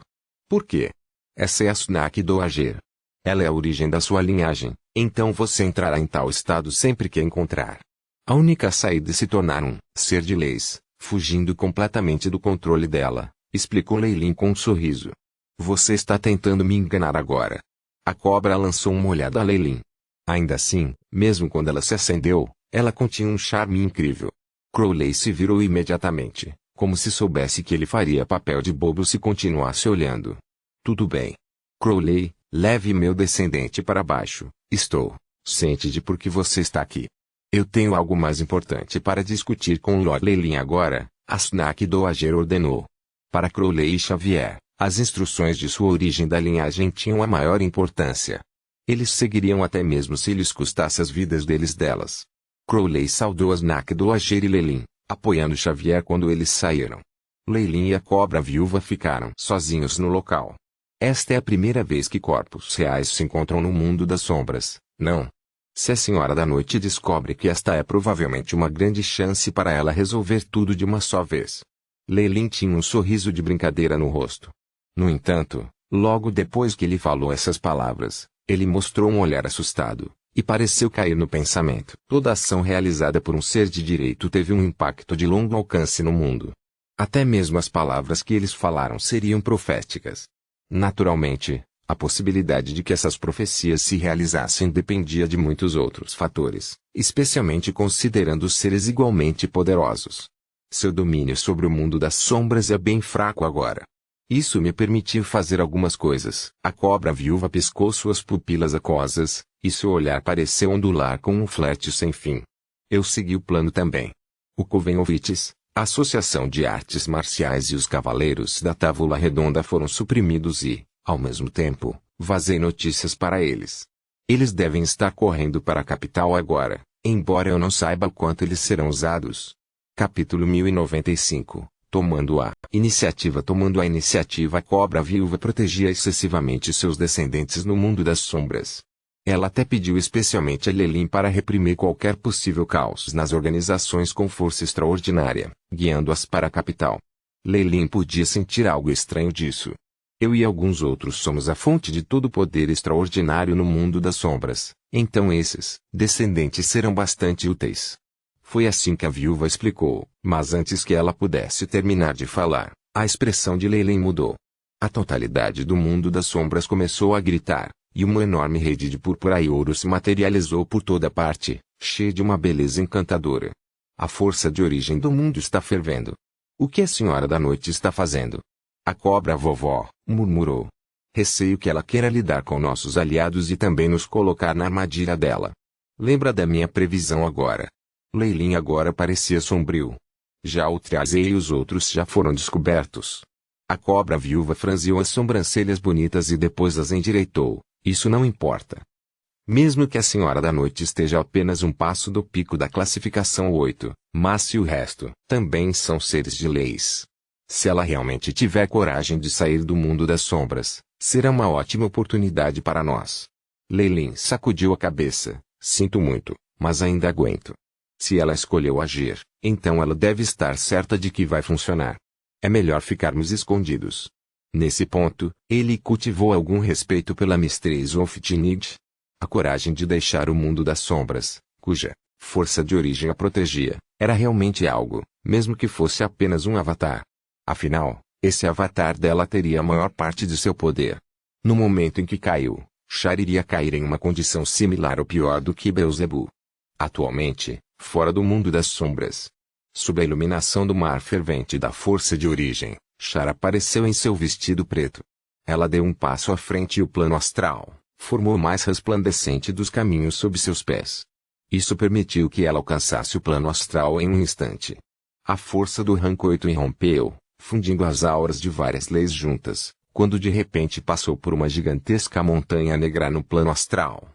Por quê? Essa é a Snack Dowager. Ela é a origem da sua linhagem, então você entrará em tal estado sempre que a encontrar. A única saída é se tornar um ser de leis, fugindo completamente do controle dela, explicou Leyline com um sorriso. Você está tentando me enganar agora. A cobra lançou uma olhada a Leyline. Ainda assim, mesmo quando ela se acendeu, ela continha um charme incrível. Crowley se virou imediatamente, como se soubesse que ele faria papel de bobo se continuasse olhando. Tudo bem. Crowley, leve meu descendente para baixo. Estou ciente de por que você está aqui. Eu tenho algo mais importante para discutir com Lord Leyline agora, a Snack Dowager ordenou. Para Crowley e Xavier, as instruções de sua origem da linhagem tinham a maior importância. Eles seguiriam até mesmo se lhes custasse as vidas delas. Crowley saudou a Snack Dowager e Leyline, apoiando Xavier quando eles saíram. Leyline e a cobra viúva ficaram sozinhos no local. Esta é a primeira vez que corpos reais se encontram no mundo das sombras, não? Se a Senhora da Noite descobre que esta é provavelmente uma grande chance para ela resolver tudo de uma só vez. Leyline tinha um sorriso de brincadeira no rosto. No entanto, logo depois que ele falou essas palavras, ele mostrou um olhar assustado, e pareceu cair no pensamento. Toda ação realizada por um ser de direito teve um impacto de longo alcance no mundo. Até mesmo as palavras que eles falaram seriam proféticas. Naturalmente, a possibilidade de que essas profecias se realizassem dependia de muitos outros fatores, especialmente considerando os seres igualmente poderosos. Seu domínio sobre o mundo das sombras é bem fraco agora. Isso me permitiu fazer algumas coisas. A cobra viúva piscou suas pupilas aquosas, e seu olhar pareceu ondular com um flerte sem fim. Eu segui o plano também. O Coven Ovites, a Associação de Artes Marciais e os Cavaleiros da Távola Redonda foram suprimidos e, ao mesmo tempo, vazei notícias para eles. Eles devem estar correndo para a capital agora, embora eu não saiba o quanto eles serão usados. Capítulo 1095. Tomando a iniciativa, a cobra viúva protegia excessivamente seus descendentes no mundo das sombras. Ela até pediu especialmente a Leyline para reprimir qualquer possível caos nas organizações com força extraordinária, guiando-as para a capital. Leyline podia sentir algo estranho disso. Eu e alguns outros somos a fonte de todo poder extraordinário no mundo das sombras, então esses descendentes serão bastante úteis. Foi assim que a viúva explicou, mas antes que ela pudesse terminar de falar, a expressão de Leyline mudou. A totalidade do mundo das sombras começou a gritar, e uma enorme rede de púrpura e ouro se materializou por toda parte, cheia de uma beleza encantadora. A força de origem do mundo está fervendo. O que a Senhora da Noite está fazendo? A cobra vovó murmurou. Receio que ela queira lidar com nossos aliados e também nos colocar na armadilha dela. Lembra da minha previsão agora. Leyline agora parecia sombrio. Já o Trazei e os outros já foram descobertos. A cobra viúva franziu as sobrancelhas bonitas e depois as endireitou. Isso não importa. Mesmo que a Senhora da Noite esteja a apenas um passo do pico da classificação 8, mas se o resto também são seres de leis. Se ela realmente tiver coragem de sair do mundo das sombras, será uma ótima oportunidade para nós. Leyline sacudiu a cabeça. Sinto muito, mas ainda aguento. Se ela escolheu agir, então ela deve estar certa de que vai funcionar. É melhor ficarmos escondidos. Nesse ponto, ele cultivou algum respeito pela Mistress Wolftinid. A coragem de deixar o mundo das sombras, cuja força de origem a protegia, Era realmente algo, mesmo que fosse apenas um avatar. Afinal, esse avatar dela teria a maior parte de seu poder. No momento em que caiu, Char iria cair em uma condição similar ou pior do que Beelzebub. Atualmente, fora do mundo das sombras, sob a iluminação do mar fervente da força de origem, Char apareceu em seu vestido preto. Ela deu um passo à frente e o plano astral formou o mais resplandecente dos caminhos sob seus pés. Isso permitiu que ela alcançasse o plano astral em um instante. A força do Rancoito irrompeu, fundindo as auras de várias leis juntas, quando de repente passou por uma gigantesca montanha negra no plano astral.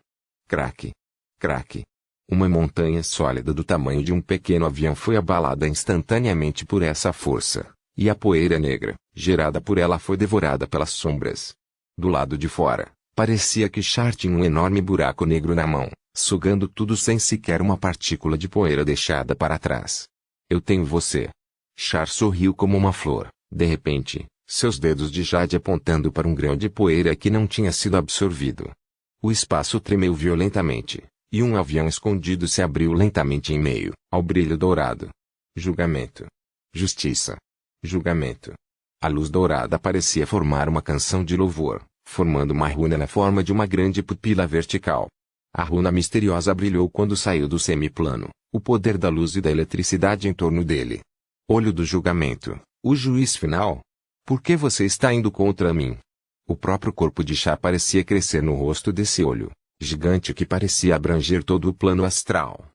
Craque! Craque! Uma montanha sólida do tamanho de um pequeno avião foi abalada instantaneamente por essa força, e a poeira negra, gerada por ela, foi devorada pelas sombras. Do lado de fora, parecia que Char tinha um enorme buraco negro na mão, sugando tudo sem sequer uma partícula de poeira deixada para trás. Eu tenho você. Char sorriu como uma flor, de repente, seus dedos de jade apontando para um grão de poeira que não tinha sido absorvido. O espaço tremeu violentamente, e um avião escondido se abriu lentamente em meio ao brilho dourado. Julgamento. Justiça. Julgamento. A luz dourada parecia formar uma canção de louvor, formando uma runa na forma de uma grande pupila vertical. A runa misteriosa brilhou quando saiu do semiplano, o poder da luz e da eletricidade em torno dele. Olho do julgamento, o juiz final. Por que você está indo contra mim? O próprio corpo de Char parecia crescer no rosto desse olho, gigante que parecia abranger todo o plano astral.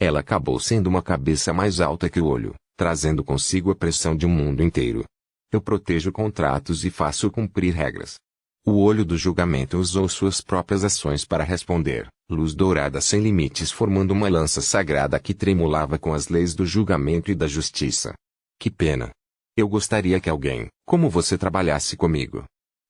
Ela acabou sendo uma cabeça mais alta que o olho, trazendo consigo a pressão de um mundo inteiro. Eu protejo contratos e faço cumprir regras. O olho do julgamento usou suas próprias ações para responder, luz dourada sem limites formando uma lança sagrada que tremulava com as leis do julgamento e da justiça. Que pena. Eu gostaria que alguém, como você, trabalhasse comigo.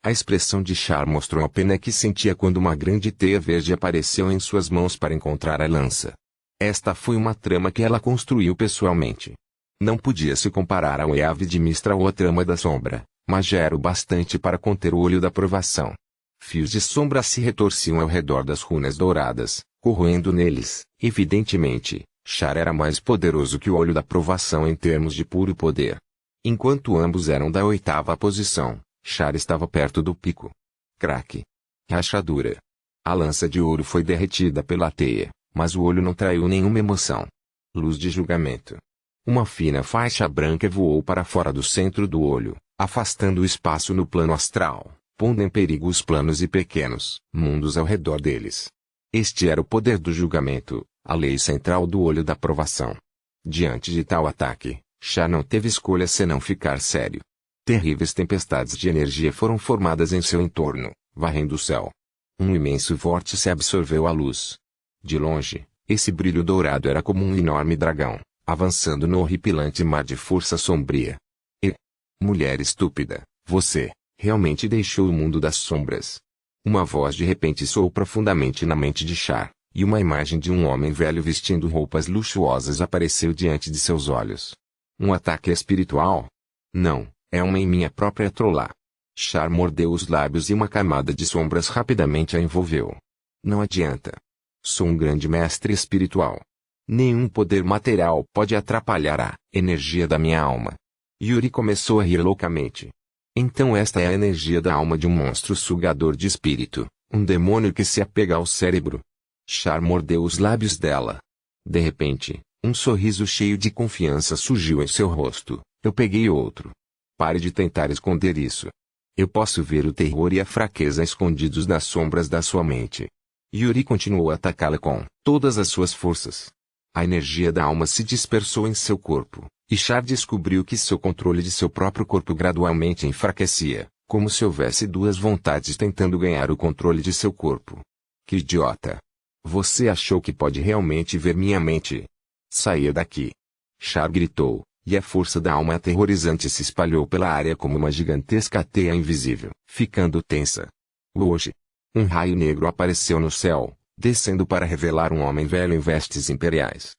A expressão de Char mostrou a pena que sentia quando uma grande teia verde apareceu em suas mãos para encontrar a lança. Esta foi uma trama que ela construiu pessoalmente. Não podia se comparar ao Eave de Mistral ou a trama da sombra, mas já era o bastante para conter o olho da provação. Fios de sombra se retorciam ao redor das runas douradas, corroendo neles. Evidentemente, Char era mais poderoso que o olho da provação em termos de puro poder. Enquanto ambos eram da 8ª posição, Char estava perto do pico. Craque. Rachadura. A lança de ouro foi derretida pela teia, mas o olho não traiu nenhuma emoção. Luz de julgamento. Uma fina faixa branca voou para fora do centro do olho, afastando o espaço no plano astral, pondo em perigo os planos e pequenos mundos ao redor deles. Este era o poder do julgamento, a lei central do olho da provação. Diante de tal ataque, Char não teve escolha senão ficar sério. Terríveis tempestades de energia foram formadas em seu entorno, varrendo o céu. Um imenso vórtice absorveu a luz. De longe, esse brilho dourado era como um enorme dragão, avançando no horripilante mar de força sombria. E, mulher estúpida, você realmente deixou o mundo das sombras. Uma voz de repente soou profundamente na mente de Char, e uma imagem de um homem velho vestindo roupas luxuosas apareceu diante de seus olhos. Um ataque espiritual? Não, é uma em minha própria trollá. Char mordeu os lábios e uma camada de sombras rapidamente a envolveu. Não adianta. Sou um grande mestre espiritual. Nenhum poder material pode atrapalhar a energia da minha alma. Yuri começou a rir loucamente. Então esta é a energia da alma de um monstro sugador de espírito, um demônio que se apega ao cérebro. Char mordeu os lábios dela. De repente, um sorriso cheio de confiança surgiu em seu rosto. Eu peguei outro. Pare de tentar esconder isso. Eu posso ver o terror e a fraqueza escondidos nas sombras da sua mente. Yuri continuou a atacá-la com todas as suas forças. A energia da alma se dispersou em seu corpo, e Char descobriu que seu controle de seu próprio corpo gradualmente enfraquecia, como se houvesse duas vontades tentando ganhar o controle de seu corpo. Que idiota! Você achou que pode realmente ver minha mente? Saia daqui! Char gritou, e a força da alma aterrorizante se espalhou pela área como uma gigantesca teia invisível, ficando tensa. Hoje, um raio negro apareceu no céu, descendo para revelar um homem velho em vestes imperiais.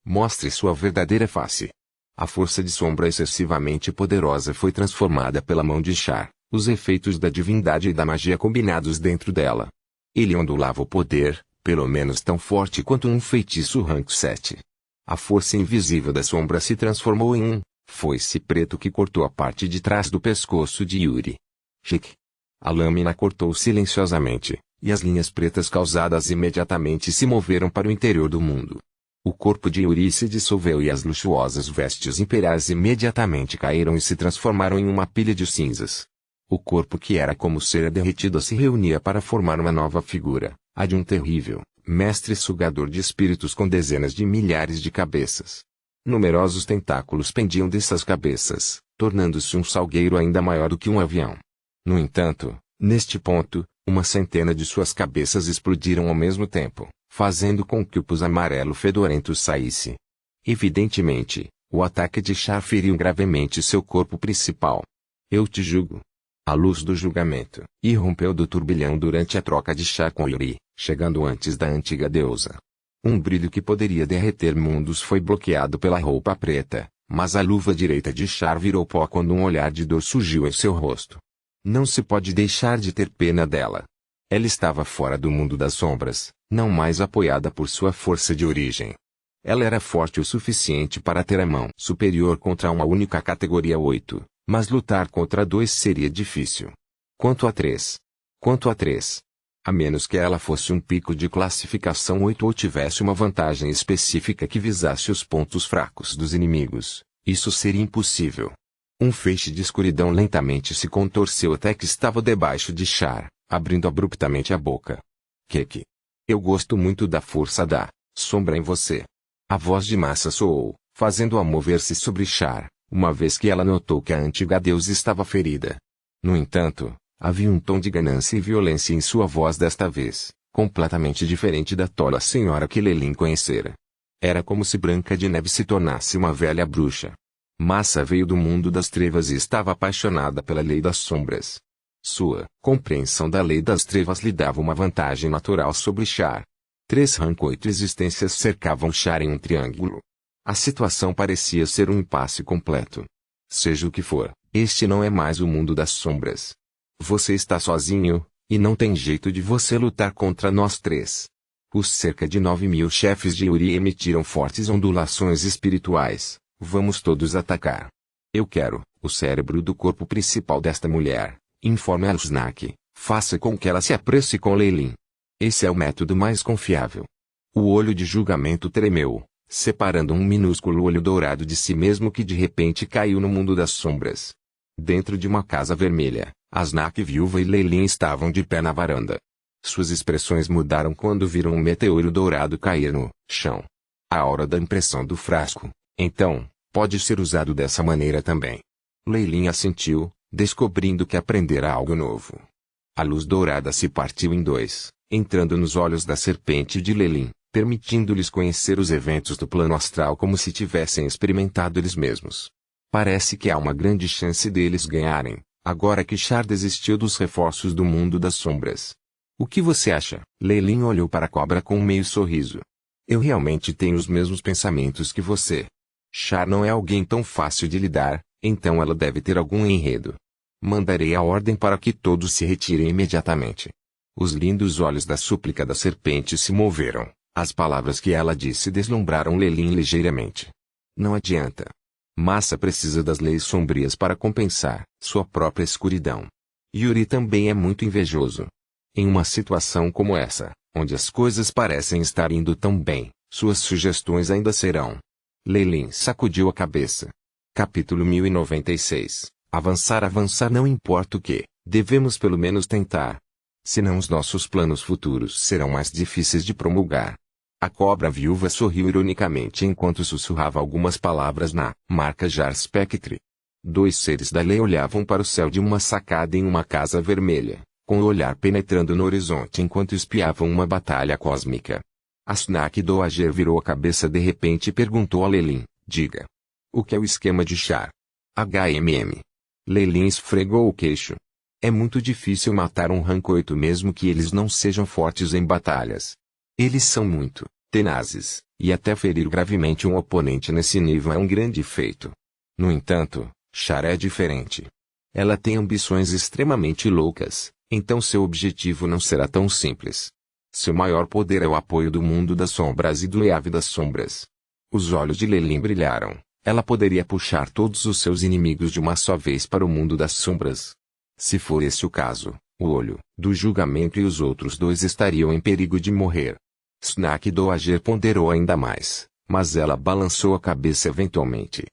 Mostre sua verdadeira face. A força de sombra excessivamente poderosa foi transformada pela mão de Char, os efeitos da divindade e da magia combinados dentro dela. Ele ondulava o poder, pelo menos tão forte quanto um feitiço rank 7. A força invisível da sombra se transformou em um foice preto que cortou a parte de trás do pescoço de Yuri. Chique. A lâmina cortou silenciosamente, e as linhas pretas causadas imediatamente se moveram para o interior do mundo. O corpo de Yuri se dissolveu e as luxuosas vestes imperiais imediatamente caíram e se transformaram em uma pilha de cinzas. O corpo que era como cera derretida se reunia para formar uma nova figura, a de um terrível mestre sugador de espíritos com dezenas de milhares de cabeças. Numerosos tentáculos pendiam dessas cabeças, tornando-se um salgueiro ainda maior do que um avião. No entanto, neste ponto, uma centena de suas cabeças explodiram ao mesmo tempo, fazendo com que o pus amarelo fedorento saísse. Evidentemente, o ataque de Char feriu gravemente seu corpo principal. Eu te julgo. A luz do julgamento irrompeu do turbilhão durante a troca de Char com Yuri, chegando antes da antiga deusa. Um brilho que poderia derreter mundos foi bloqueado pela roupa preta, mas a luva direita de Char virou pó quando um olhar de dor surgiu em seu rosto. Não se pode deixar de ter pena dela. Ela estava fora do mundo das sombras, não mais apoiada por sua força de origem. Ela era forte o suficiente para ter a mão superior contra uma única categoria 8, mas lutar contra 2 seria difícil. Quanto a 3? A menos que ela fosse um pico de classificação 8 ou tivesse uma vantagem específica que visasse os pontos fracos dos inimigos, isso seria impossível. Um feixe de escuridão lentamente se contorceu até que estava debaixo de Char, abrindo abruptamente a boca. Keki. Eu gosto muito da força da sombra em você. A voz de Massa soou, fazendo-a mover-se sobre Char, uma vez que ela notou que a antiga deusa estava ferida. No entanto, havia um tom de ganância e violência em sua voz desta vez, completamente diferente da tola senhora que Lelin conhecera. Era como se Branca de Neve se tornasse uma velha bruxa. Massa veio do mundo das trevas e estava apaixonada pela lei das sombras. Sua compreensão da lei das trevas lhe dava uma vantagem natural sobre Char. 3 rank 8 existências cercavam Char em um triângulo. A situação parecia ser um impasse completo. Seja o que for, este não é mais o mundo das sombras. Você está sozinho, e não tem jeito de você lutar contra nós 3. Os cerca de 9.000 chefes de Yuri emitiram fortes ondulações espirituais. Vamos todos atacar. Eu quero o cérebro do corpo principal desta mulher. Informe a Uznak. Faça com que ela se apresse com Lelin. Esse é o método mais confiável. O olho de julgamento tremeu, separando um minúsculo olho dourado de si mesmo que de repente caiu no mundo das sombras. Dentro de uma casa vermelha, Aznak viúva e Lelin estavam de pé na varanda. Suas expressões mudaram quando viram um meteoro dourado cair no chão. A aura da impressão do frasco. Então, pode ser usado dessa maneira também. Lelin assentiu, descobrindo que aprendera algo novo. A luz dourada se partiu em 2, entrando nos olhos da serpente de Lelin, permitindo-lhes conhecer os eventos do plano astral como se tivessem experimentado eles mesmos. Parece que há uma grande chance deles ganharem, agora que Char desistiu dos reforços do mundo das sombras. O que você acha? Lelin olhou para a cobra com um meio sorriso. Eu realmente tenho os mesmos pensamentos que você. Char não é alguém tão fácil de lidar, então ela deve ter algum enredo. Mandarei a ordem para que todos se retirem imediatamente. Os lindos olhos da súplica da serpente se moveram. As palavras que ela disse deslumbraram Lelin ligeiramente. Não adianta. Massa precisa das leis sombrias para compensar sua própria escuridão. Yuri também é muito invejoso. Em uma situação como essa, onde as coisas parecem estar indo tão bem, suas sugestões ainda serão. Lelin sacudiu a cabeça. Capítulo 1096. Avançar não importa o que, devemos pelo menos tentar. Senão os nossos planos futuros serão mais difíceis de promulgar. A cobra viúva sorriu ironicamente enquanto sussurrava algumas palavras na marca Jar Spectre. 2 seres da lei olhavam para o céu de uma sacada em uma casa vermelha, com o olhar penetrando no horizonte enquanto espiavam uma batalha cósmica. Aznak Doager virou a cabeça de repente e perguntou a Lelin, diga. O que é o esquema de Char? HMM. Lelin esfregou o queixo. É muito difícil matar um rank 8 mesmo que eles não sejam fortes em batalhas. Eles são muito tenazes, e até ferir gravemente um oponente nesse nível é um grande feito. No entanto, Char é diferente. Ela tem ambições extremamente loucas, então seu objetivo não será tão simples. Seu maior poder é o apoio do mundo das sombras e do Eave das sombras. Os olhos de Lelin brilharam. Ela poderia puxar todos os seus inimigos de uma só vez para o mundo das sombras. Se for esse o caso, o olho do julgamento e os outros dois estariam em perigo de morrer. Snack Doager ponderou ainda mais, mas ela balançou a cabeça eventualmente.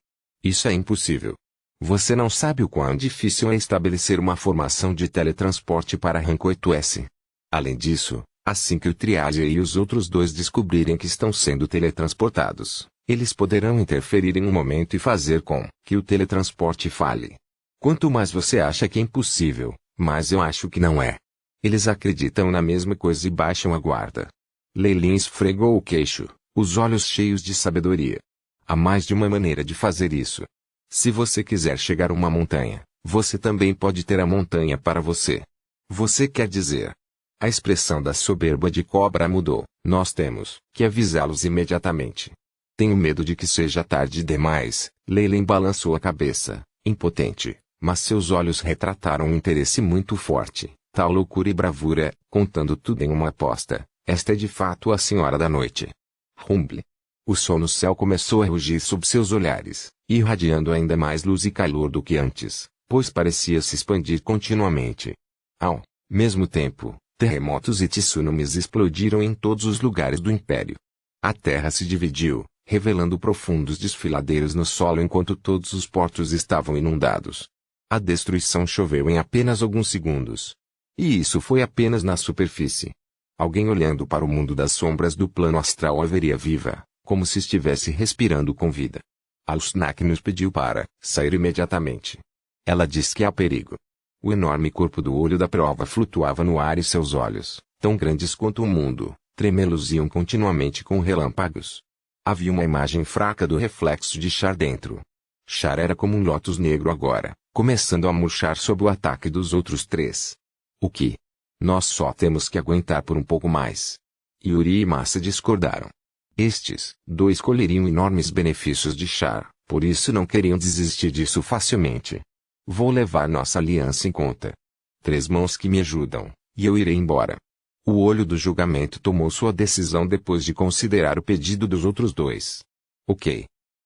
Isso é impossível. Você não sabe o quão difícil é estabelecer uma formação de teletransporte para Rank 8S. Além disso, assim que o Triager e os outros dois descobrirem que estão sendo teletransportados, eles poderão interferir em um momento e fazer com que o teletransporte falhe. Quanto mais você acha que é impossível, mais eu acho que não é. Eles acreditam na mesma coisa e baixam a guarda. Lelin esfregou o queixo, os olhos cheios de sabedoria. Há mais de uma maneira de fazer isso. Se você quiser chegar a uma montanha, você também pode ter a montanha para você. Você quer dizer? A expressão da soberba de Cobra mudou. Nós temos que avisá-los imediatamente. Tenho medo de que seja tarde demais. Lelin balançou a cabeça, impotente, mas seus olhos retrataram um interesse muito forte. Tal loucura e bravura, contando tudo em uma aposta. Esta é de fato a Senhora da Noite. Rumble. O sol no céu começou a rugir sob seus olhares, irradiando ainda mais luz e calor do que antes, pois parecia se expandir continuamente. Ao mesmo tempo, terremotos e tsunamis explodiram em todos os lugares do Império. A terra se dividiu, revelando profundos desfiladeiros no solo enquanto todos os portos estavam inundados. A destruição choveu em apenas alguns segundos. E isso foi apenas na superfície. Alguém olhando para o mundo das sombras do plano astral a veria viva, como se estivesse respirando com vida. Alsnak nos pediu para sair imediatamente. Ela disse que há perigo. O enorme corpo do olho da prova flutuava no ar e seus olhos, tão grandes quanto o mundo, tremeluziam continuamente com relâmpagos. Havia uma imagem fraca do reflexo de Char dentro. Char era como um lótus negro agora, começando a murchar sob o ataque dos outros três. O que? Nós só temos que aguentar por um pouco mais. Yuri e Massa discordaram. Estes dois colheriam enormes benefícios de Char, por isso não queriam desistir disso facilmente. Vou levar nossa aliança em conta. 3 mãos que me ajudam, e eu irei embora. O olho do julgamento tomou sua decisão depois de considerar o pedido dos outros dois. Ok.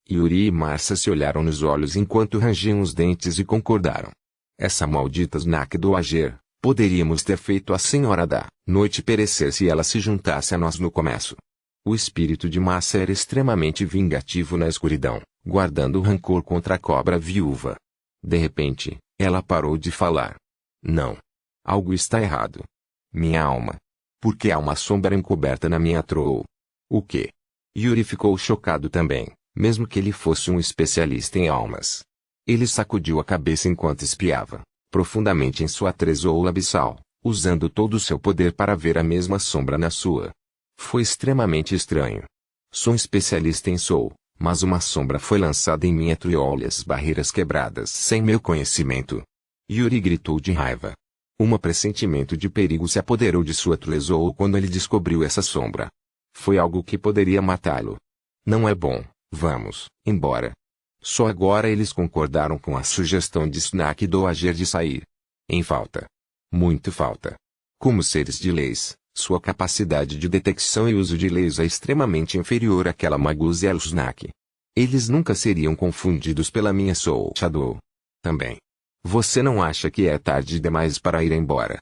Yuri e Massa se olharam nos olhos enquanto rangiam os dentes e concordaram. Essa maldita Snack Doager, poderíamos ter feito a Senhora da Noite perecer se ela se juntasse a nós no começo. O espírito de Massa era extremamente vingativo na escuridão, guardando rancor contra a cobra viúva. De repente, ela parou de falar. Não. Algo está errado. Minha alma. Porque há uma sombra encoberta na minha troll. O quê? Yuri ficou chocado também, mesmo que ele fosse um especialista em almas. Ele sacudiu a cabeça enquanto espiava, profundamente em sua tresoula abissal, usando todo o seu poder para ver a mesma sombra na sua. Foi extremamente estranho. Sou um especialista em soul, mas uma sombra foi lançada em minha triola e as barreiras quebradas sem meu conhecimento. Yuri gritou de raiva. Pressentimento de perigo se apoderou de sua tresoula quando ele descobriu essa sombra. Foi algo que poderia matá-lo. Não é bom, vamos embora. Só agora eles concordaram com a sugestão de Snack Doager de sair. Em falta. Muito falta. Como seres de leis, sua capacidade de detecção e uso de leis é extremamente inferior àquela Magus e Alsnak. Eles nunca seriam confundidos pela minha Soul Shadow. Também. Você não acha que é tarde demais para ir embora?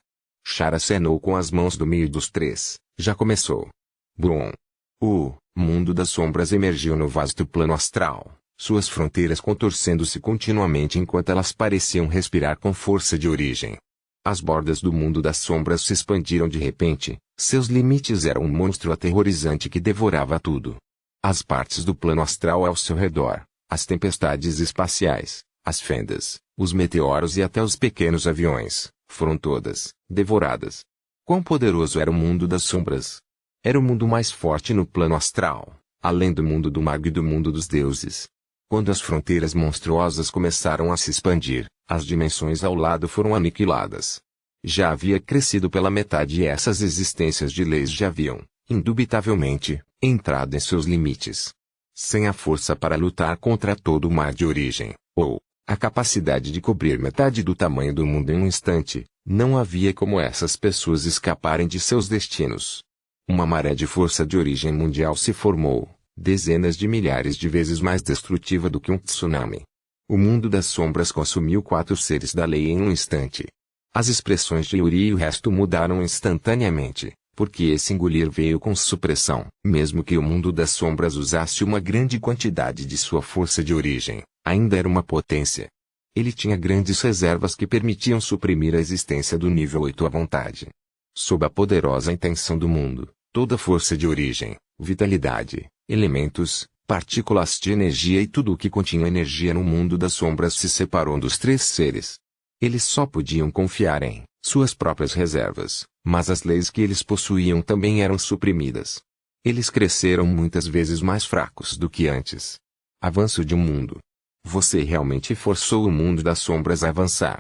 Char acenou com as mãos do meio dos três. Já começou. Brum. O mundo das sombras emergiu no vasto plano astral, suas fronteiras contorcendo-se continuamente enquanto elas pareciam respirar com força de origem. As bordas do mundo das sombras se expandiram de repente, seus limites eram um monstro aterrorizante que devorava tudo. As partes do plano astral ao seu redor, as tempestades espaciais, as fendas, os meteoros e até os pequenos aviões, foram todas devoradas. Quão poderoso era o mundo das sombras! Era o mundo mais forte no plano astral, além do mundo do mago e do mundo dos deuses. Quando as fronteiras monstruosas começaram a se expandir, as dimensões ao lado foram aniquiladas. Já havia crescido pela metade e essas existências de leis já haviam, indubitavelmente, entrado em seus limites. Sem a força para lutar contra todo o mar de origem, ou a capacidade de cobrir metade do tamanho do mundo em um instante, não havia como essas pessoas escaparem de seus destinos. Uma maré de força de origem mundial se formou, dezenas de milhares de vezes mais destrutiva do que um tsunami. O mundo das sombras consumiu 4 seres da lei em um instante. As expressões de Yuri e o resto mudaram instantaneamente, porque esse engolir veio com supressão. Mesmo que o mundo das sombras usasse uma grande quantidade de sua força de origem, ainda era uma potência. Ele tinha grandes reservas que permitiam suprimir a existência do nível 8 à vontade. Sob a poderosa intenção do mundo, toda força de origem, vitalidade, elementos, partículas de energia e tudo o que continha energia no mundo das sombras se separou dos 3 seres. Eles só podiam confiar em suas próprias reservas, mas as leis que eles possuíam também eram suprimidas. Eles cresceram muitas vezes mais fracos do que antes. Avanço de um mundo. Você realmente forçou o mundo das sombras a avançar.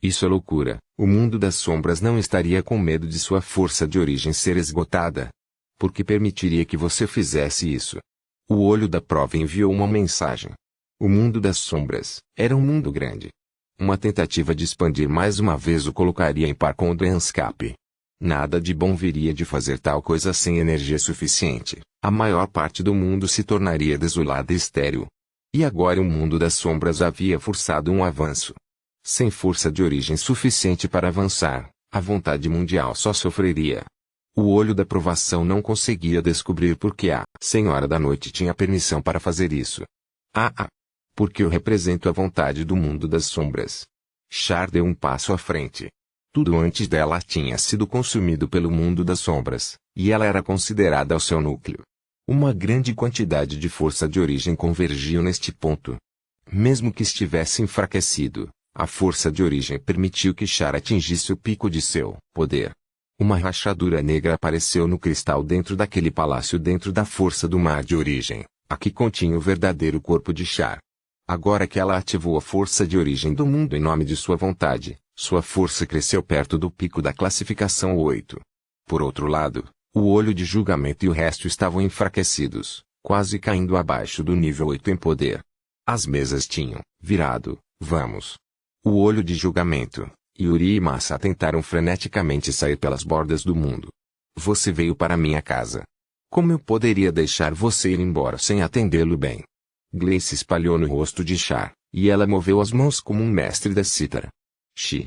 Isso é loucura. O mundo das sombras não estaria com medo de sua força de origem ser esgotada. Por que permitiria que você fizesse isso? O olho da prova enviou uma mensagem. O mundo das sombras era um mundo grande. Uma tentativa de expandir mais uma vez o colocaria em par com o Dreamscape. Nada de bom viria de fazer tal coisa sem energia suficiente. A maior parte do mundo se tornaria desolada e estéril. E agora o mundo das sombras havia forçado um avanço. Sem força de origem suficiente para avançar, a vontade mundial só sofreria. O olho da provação não conseguia descobrir por que a Senhora da Noite tinha permissão para fazer isso. Porque eu represento a vontade do mundo das sombras. Char deu um passo à frente. Tudo antes dela tinha sido consumido pelo mundo das sombras, e ela era considerada o seu núcleo. Uma grande quantidade de força de origem convergiu neste ponto. Mesmo que estivesse enfraquecido, a força de origem permitiu que Char atingisse o pico de seu poder. Uma rachadura negra apareceu no cristal dentro daquele palácio dentro da força do mar de origem, a que continha o verdadeiro corpo de Char. Agora que ela ativou a força de origem do mundo em nome de sua vontade, sua força cresceu perto do pico da classificação 8. Por outro lado, o olho de julgamento e o resto estavam enfraquecidos, quase caindo abaixo do nível 8 em poder. As mesas tinham virado, vamos. O olho de julgamento, Yuri e Massa tentaram freneticamente sair pelas bordas do mundo. Você veio para minha casa. Como eu poderia deixar você ir embora sem atendê-lo bem? Gleice se espalhou no rosto de Char, e ela moveu as mãos como um mestre da cítara. Xi.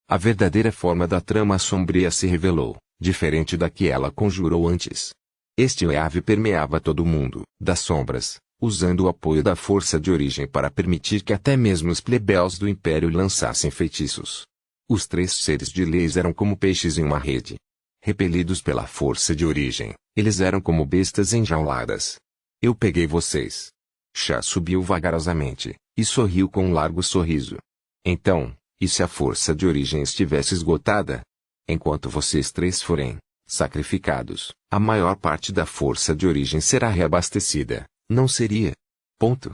A verdadeira forma da trama sombria se revelou, diferente da que ela conjurou antes. Este ave permeava todo o mundo das sombras, usando o apoio da força de origem para permitir que até mesmo os plebeus do Império lançassem feitiços. Os 3 seres de leis eram como peixes em uma rede. Repelidos pela força de origem, eles eram como bestas enjauladas. Eu peguei vocês. Char subiu vagarosamente, e sorriu com um largo sorriso. Então, e se a força de origem estivesse esgotada? Enquanto vocês 3 forem sacrificados, a maior parte da força de origem será reabastecida, não seria? Ponto.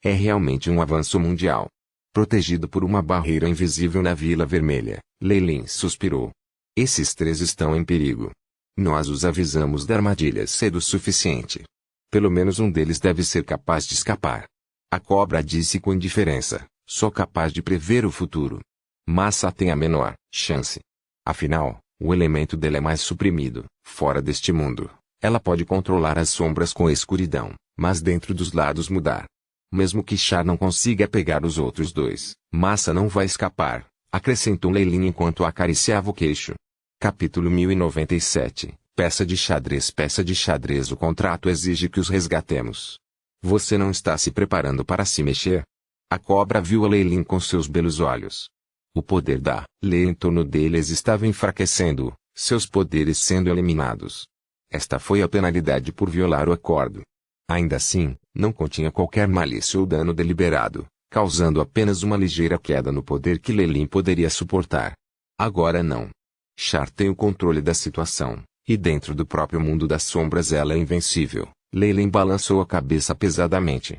É realmente um avanço mundial. Protegido por uma barreira invisível na Vila Vermelha, Leilin suspirou. Esses 3 estão em perigo. Nós os avisamos da armadilha cedo o suficiente. Pelo menos um deles deve ser capaz de escapar. A cobra disse com indiferença, sou capaz de prever o futuro. Massa tem a menor chance. Afinal, o elemento dela é mais suprimido, fora deste mundo. Ela pode controlar as sombras com a escuridão, mas dentro dos lados mudar. Mesmo que Char não consiga pegar os outros 2, Massa não vai escapar, acrescentou Leilin enquanto acariciava o queixo. Capítulo 1097, Peça de xadrez. O contrato exige que os resgatemos. Você não está se preparando para se mexer? A cobra viu a Leilin com seus belos olhos. O poder da lei em torno deles estava enfraquecendo, seus poderes sendo eliminados. Esta foi a penalidade por violar o acordo. Ainda assim, não continha qualquer malícia ou dano deliberado, causando apenas uma ligeira queda no poder que Leilin poderia suportar. Agora não. Char tem o controle da situação, e dentro do próprio mundo das sombras ela é invencível. Leilin balançou a cabeça pesadamente.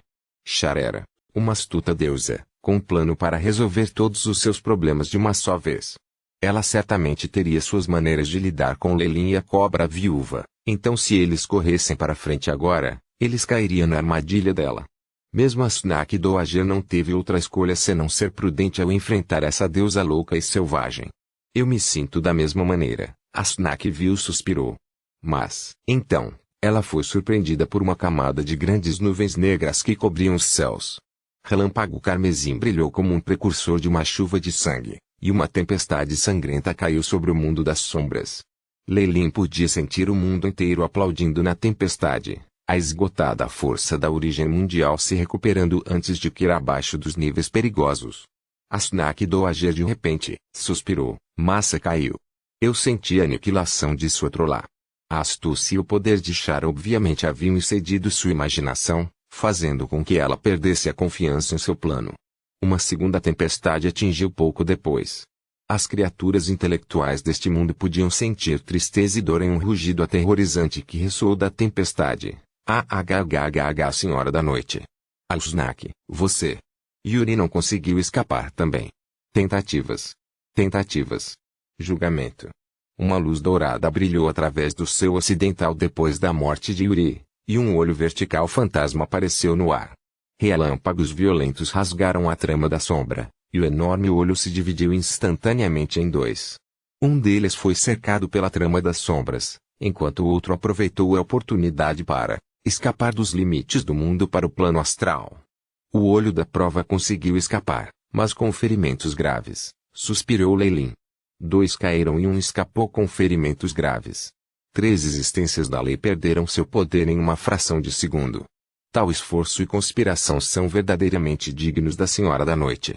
Char era uma astuta deusa, com um plano para resolver todos os seus problemas de uma só vez. Ela certamente teria suas maneiras de lidar com Leilin e a cobra viúva, então se eles corressem para frente agora, eles cairiam na armadilha dela. Mesmo a Snack Dowager não teve outra escolha senão ser prudente ao enfrentar essa deusa louca e selvagem. Eu me sinto da mesma maneira, a Snack viu suspirou. Mas, então, Ela foi surpreendida por uma camada de grandes nuvens negras que cobriam os céus. Relâmpago carmesim brilhou como um precursor de uma chuva de sangue, e uma tempestade sangrenta caiu sobre o mundo das sombras. Lei podia sentir o mundo inteiro aplaudindo na tempestade, a esgotada força da origem mundial se recuperando antes de cair abaixo dos níveis perigosos. Asnak do agir de repente, suspirou, massa caiu. Eu senti a aniquilação de sua trollá. A astúcia e o poder de Char obviamente haviam excedido sua imaginação, fazendo com que ela perdesse a confiança em seu plano. Uma segunda tempestade atingiu pouco depois. As criaturas intelectuais deste mundo podiam sentir tristeza e dor em um rugido aterrorizante que ressoou da tempestade. Senhora da Noite. Asnak, você. Yuri não conseguiu escapar também. Tentativas. Tentativas. Julgamento. Uma luz dourada brilhou através do céu ocidental depois da morte de Yuri, e um olho vertical fantasma apareceu no ar. Relâmpagos violentos rasgaram a trama da sombra, e o enorme olho se dividiu instantaneamente em dois. Um deles foi cercado pela trama das sombras, enquanto o outro aproveitou a oportunidade para escapar dos limites do mundo para o plano astral. O olho da prova conseguiu escapar, mas com ferimentos graves, suspirou Leilin. 2 caíram e um escapou com ferimentos graves. 3 existências da lei perderam seu poder em uma fração de segundo. Tal esforço e conspiração são verdadeiramente dignos da Senhora da Noite.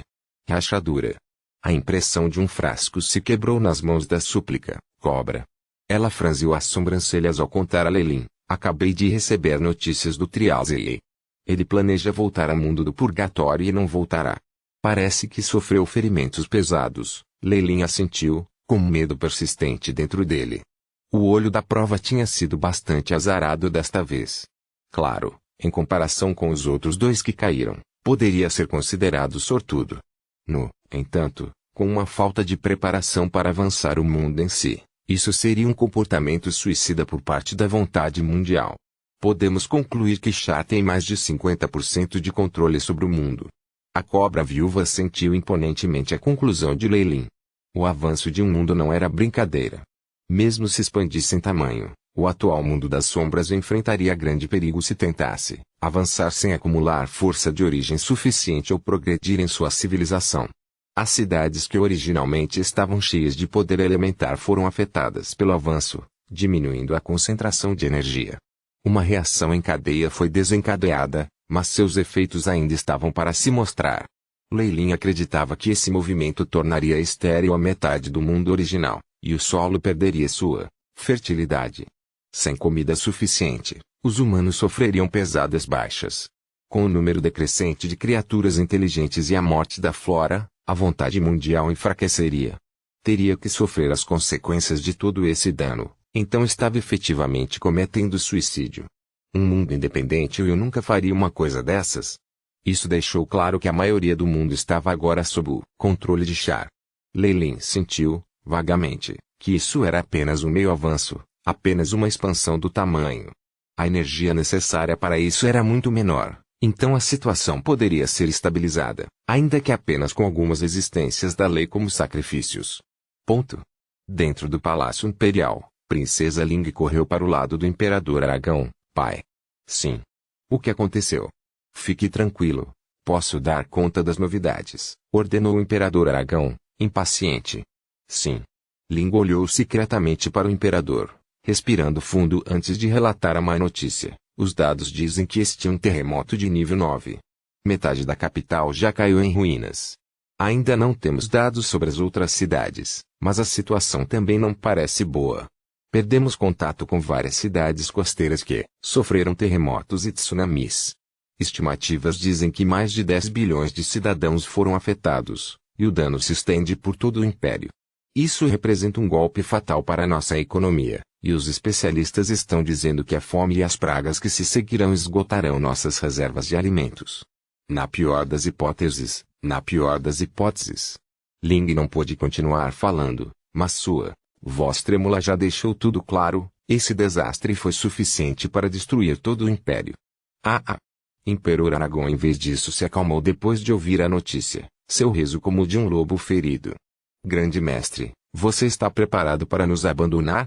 Rachadura. A impressão de um frasco se quebrou nas mãos da súplica, cobra. Ela franziu as sobrancelhas ao contar a Leilin. Acabei de receber notícias do Triazeli. Ele planeja voltar ao mundo do purgatório e não voltará. Parece que sofreu ferimentos pesados. Leilin assentiu, com um medo persistente dentro dele. O olho da prova tinha sido bastante azarado desta vez. Claro, em comparação com os outros 2 que caíram, poderia ser considerado sortudo. No entanto, com uma falta de preparação para avançar o mundo em si, isso seria um comportamento suicida por parte da vontade mundial. Podemos concluir que Char tem mais de 50% de controle sobre o mundo. A cobra viúva sentiu imponentemente a conclusão de Leilin. O avanço de um mundo não era brincadeira. Mesmo se expandisse em tamanho, o atual mundo das sombras enfrentaria grande perigo se tentasse avançar sem acumular força de origem suficiente ou progredir em sua civilização. As cidades que originalmente estavam cheias de poder elementar foram afetadas pelo avanço, diminuindo a concentração de energia. Uma reação em cadeia foi desencadeada, mas seus efeitos ainda estavam para se mostrar. Leilin acreditava que esse movimento tornaria estéril a metade do mundo original, e o solo perderia sua fertilidade. Sem comida suficiente, os humanos sofreriam pesadas baixas. Com o número decrescente de criaturas inteligentes e a morte da flora, a vontade mundial enfraqueceria. Teria que sofrer as consequências de todo esse dano, então estava efetivamente cometendo suicídio. Um mundo independente eu nunca faria uma coisa dessas. Isso deixou claro que a maioria do mundo estava agora sob o controle de Char. Leilin sentiu, vagamente, que isso era apenas um meio avanço, apenas uma expansão do tamanho. A energia necessária para isso era muito menor, então a situação poderia ser estabilizada, ainda que apenas com algumas existências da lei como sacrifícios. Ponto. Dentro do Palácio Imperial, Princesa Ling correu para o lado do Imperador Aragão. Pai. Sim. O que aconteceu? Fique tranquilo. Posso dar conta das novidades, ordenou o Imperador Aragão, impaciente. Sim. Ling olhou secretamente para o Imperador, respirando fundo antes de relatar a má notícia. Os dados dizem que este é um terremoto de nível 9. Metade da capital já caiu em ruínas. Ainda não temos dados sobre as outras cidades, mas a situação também não parece boa. Perdemos contato com várias cidades costeiras que sofreram terremotos e tsunamis. Estimativas dizem que mais de 10 bilhões de cidadãos foram afetados, e o dano se estende por todo o império. Isso representa um golpe fatal para a nossa economia, e os especialistas estão dizendo que a fome e as pragas que se seguirão esgotarão nossas reservas de alimentos. Na pior das hipóteses, Ling não pôde continuar falando, mas sua voz trêmula já deixou tudo claro. Esse desastre foi suficiente para destruir todo o império. Imperador Aragão em vez disso se acalmou depois de ouvir a notícia, seu riso como o de um lobo ferido. Grande mestre, você está preparado para nos abandonar?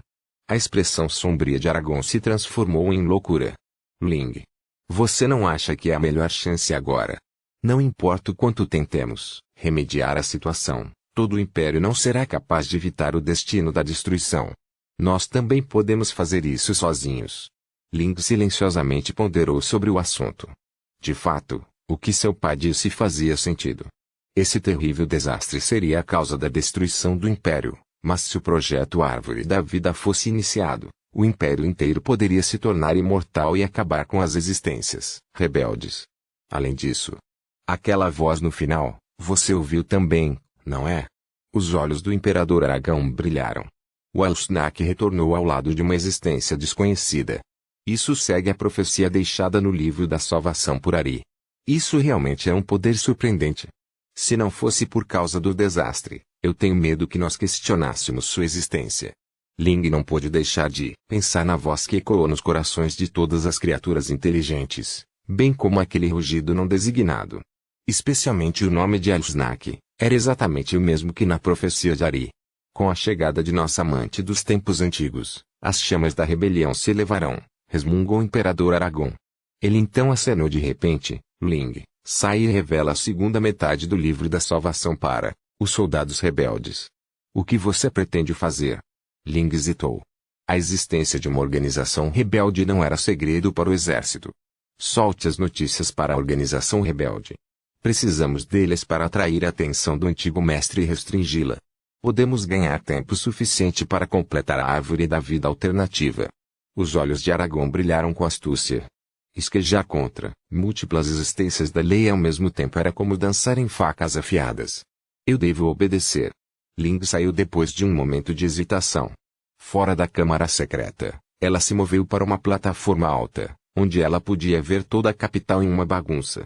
A expressão sombria de Aragorn se transformou em loucura. Ling. Você não acha que é a melhor chance agora? Não importa o quanto tentemos remediar a situação, todo o Império não será capaz de evitar o destino da destruição. Nós também podemos fazer isso sozinhos. Ling silenciosamente ponderou sobre o assunto. De fato, o que seu pai disse fazia sentido. Esse terrível desastre seria a causa da destruição do Império, mas se o projeto Árvore da Vida fosse iniciado, o Império inteiro poderia se tornar imortal e acabar com as existências rebeldes. Além disso, aquela voz no final, você ouviu também, não é? Os olhos do Imperador Aragão brilharam. O Alsnak retornou ao lado de uma existência desconhecida. Isso segue a profecia deixada no livro da salvação por Ari. Isso realmente é um poder surpreendente. Se não fosse por causa do desastre, eu tenho medo que nós questionássemos sua existência. Ling não pôde deixar de pensar na voz que ecoou nos corações de todas as criaturas inteligentes, bem como aquele rugido não designado. Especialmente o nome de Alsnak, era exatamente o mesmo que na profecia de Ari. Com a chegada de nossa amante dos tempos antigos, as chamas da rebelião se elevarão, resmungou o Imperador Aragorn. Ele então acenou de repente. Ling, sai e revela a segunda metade do livro da salvação para os soldados rebeldes. O que você pretende fazer? Ling hesitou. A existência de uma organização rebelde não era segredo para o exército. Solte as notícias para a organização rebelde. Precisamos deles para atrair a atenção do antigo mestre e restringi-la. Podemos ganhar tempo suficiente para completar a árvore da vida alternativa. Os olhos de Aragorn brilharam com astúcia. Esquejar contra múltiplas existências da lei ao mesmo tempo era como dançar em facas afiadas. Eu devo obedecer. Ling saiu depois de um momento de hesitação. Fora da câmara secreta, ela se moveu para uma plataforma alta, onde ela podia ver toda a capital em uma bagunça.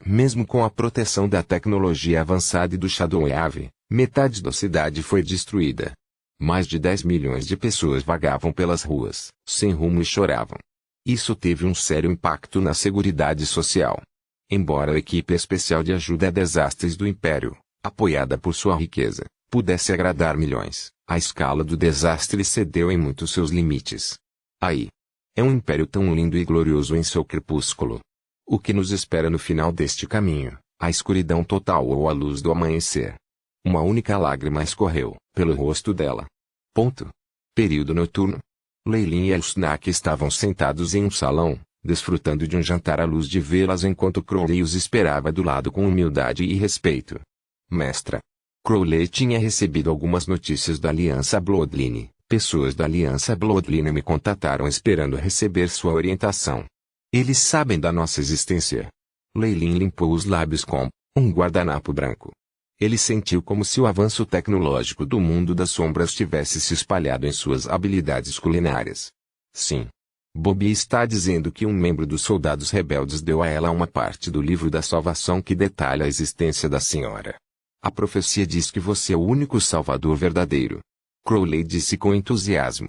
Mesmo com a proteção da tecnologia avançada e do Shadowwave, metade da cidade foi destruída. Mais de 10 milhões de pessoas vagavam pelas ruas, sem rumo e choravam. Isso teve um sério impacto na seguridade social. Embora a equipe especial de ajuda a desastres do Império, apoiada por sua riqueza, pudesse agradar milhões, a escala do desastre cedeu em muitos seus limites. Aí. É um império tão lindo e glorioso em seu crepúsculo. O que nos espera no final deste caminho, a escuridão total ou a luz do amanhecer? Uma única lágrima escorreu pelo rosto dela. Ponto. Período noturno. Leilin e Alsnak estavam sentados em um salão, desfrutando de um jantar à luz de velas enquanto Crowley os esperava do lado com humildade e respeito. Mestra. Crowley tinha recebido algumas notícias da Aliança Bloodline. Pessoas da Aliança Bloodline me contataram esperando receber sua orientação. Eles sabem da nossa existência. Leilin limpou os lábios com um guardanapo branco. Ele sentiu como se o avanço tecnológico do mundo das sombras tivesse se espalhado em suas habilidades culinárias. Sim. Bobby está dizendo que um membro dos soldados rebeldes deu a ela uma parte do livro da salvação que detalha a existência da senhora. A profecia diz que você é o único salvador verdadeiro. Crowley disse com entusiasmo.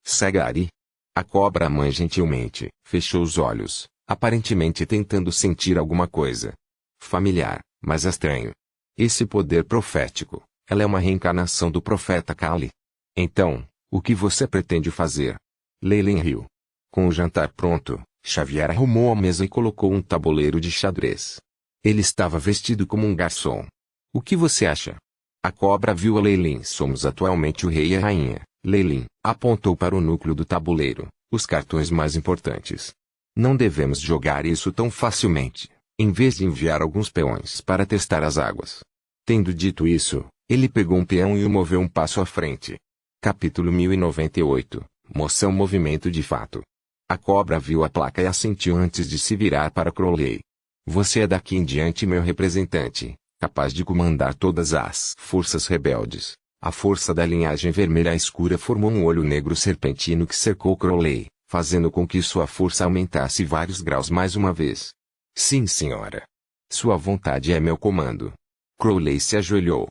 Sagari. A cobra-mãe gentilmente fechou os olhos, aparentemente tentando sentir alguma coisa. Familiar, mas estranho. Esse poder profético, ela é uma reencarnação do profeta Kali. Então, o que você pretende fazer? Leilin riu. Com o jantar pronto, Xavier arrumou a mesa e colocou um tabuleiro de xadrez. Ele estava vestido como um garçom. O que você acha? A cobra viu a Leilin. Somos atualmente o rei e a rainha. Leilin apontou para o núcleo do tabuleiro, os cartões mais importantes. Não devemos jogar isso tão facilmente, em vez de enviar alguns peões para testar as águas. Tendo dito isso, ele pegou um peão e o moveu um passo à frente. Capítulo 1098. Moção movimento de fato. A cobra viu a placa e assentiu antes de se virar para Crowley. Você é daqui em diante meu representante, capaz de comandar todas as forças rebeldes. A força da linhagem vermelha escura formou um olho negro serpentino que cercou Crowley, fazendo com que sua força aumentasse vários graus mais uma vez. Sim, senhora. Sua vontade é meu comando. Crowley se ajoelhou.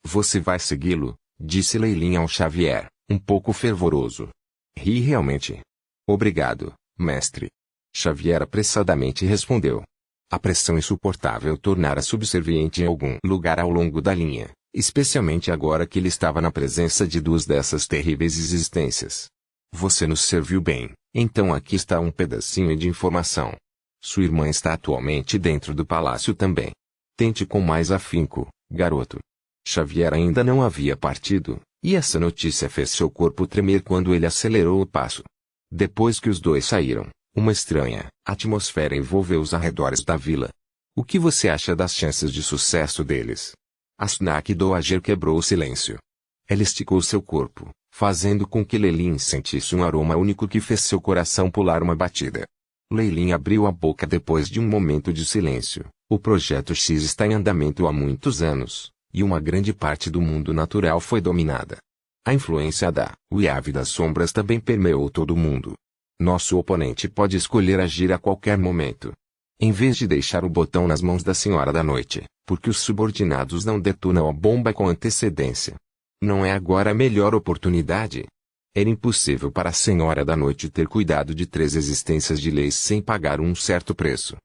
Você vai segui-lo? Disse Leilin ao Xavier, um pouco fervoroso. Ri realmente. Obrigado, mestre. Xavier apressadamente respondeu. A pressão insuportável tornara subserviente em algum lugar ao longo da linha, especialmente agora que ele estava na presença de duas dessas terríveis existências. Você nos serviu bem, então aqui está um pedacinho de informação. Sua irmã está atualmente dentro do palácio também. Tente com mais afinco, garoto. Xavier ainda não havia partido, e essa notícia fez seu corpo tremer quando ele acelerou o passo. Depois que os dois saíram, uma estranha atmosfera envolveu os arredores da vila. O que você acha das chances de sucesso deles? Asnak Doager quebrou o silêncio. Ela esticou seu corpo, fazendo com que Leilin sentisse um aroma único que fez seu coração pular uma batida. Leilin abriu a boca depois de um momento de silêncio. O Projeto X está em andamento há muitos anos, e uma grande parte do mundo natural foi dominada. A influência da Ave das Sombras também permeou todo o mundo. Nosso oponente pode escolher agir a qualquer momento. Em vez de deixar o botão nas mãos da Senhora da Noite, porque os subordinados não detonam a bomba com antecedência. Não é agora a melhor oportunidade? Era impossível para a Senhora da Noite ter cuidado de 3 existências de leis sem pagar um certo preço.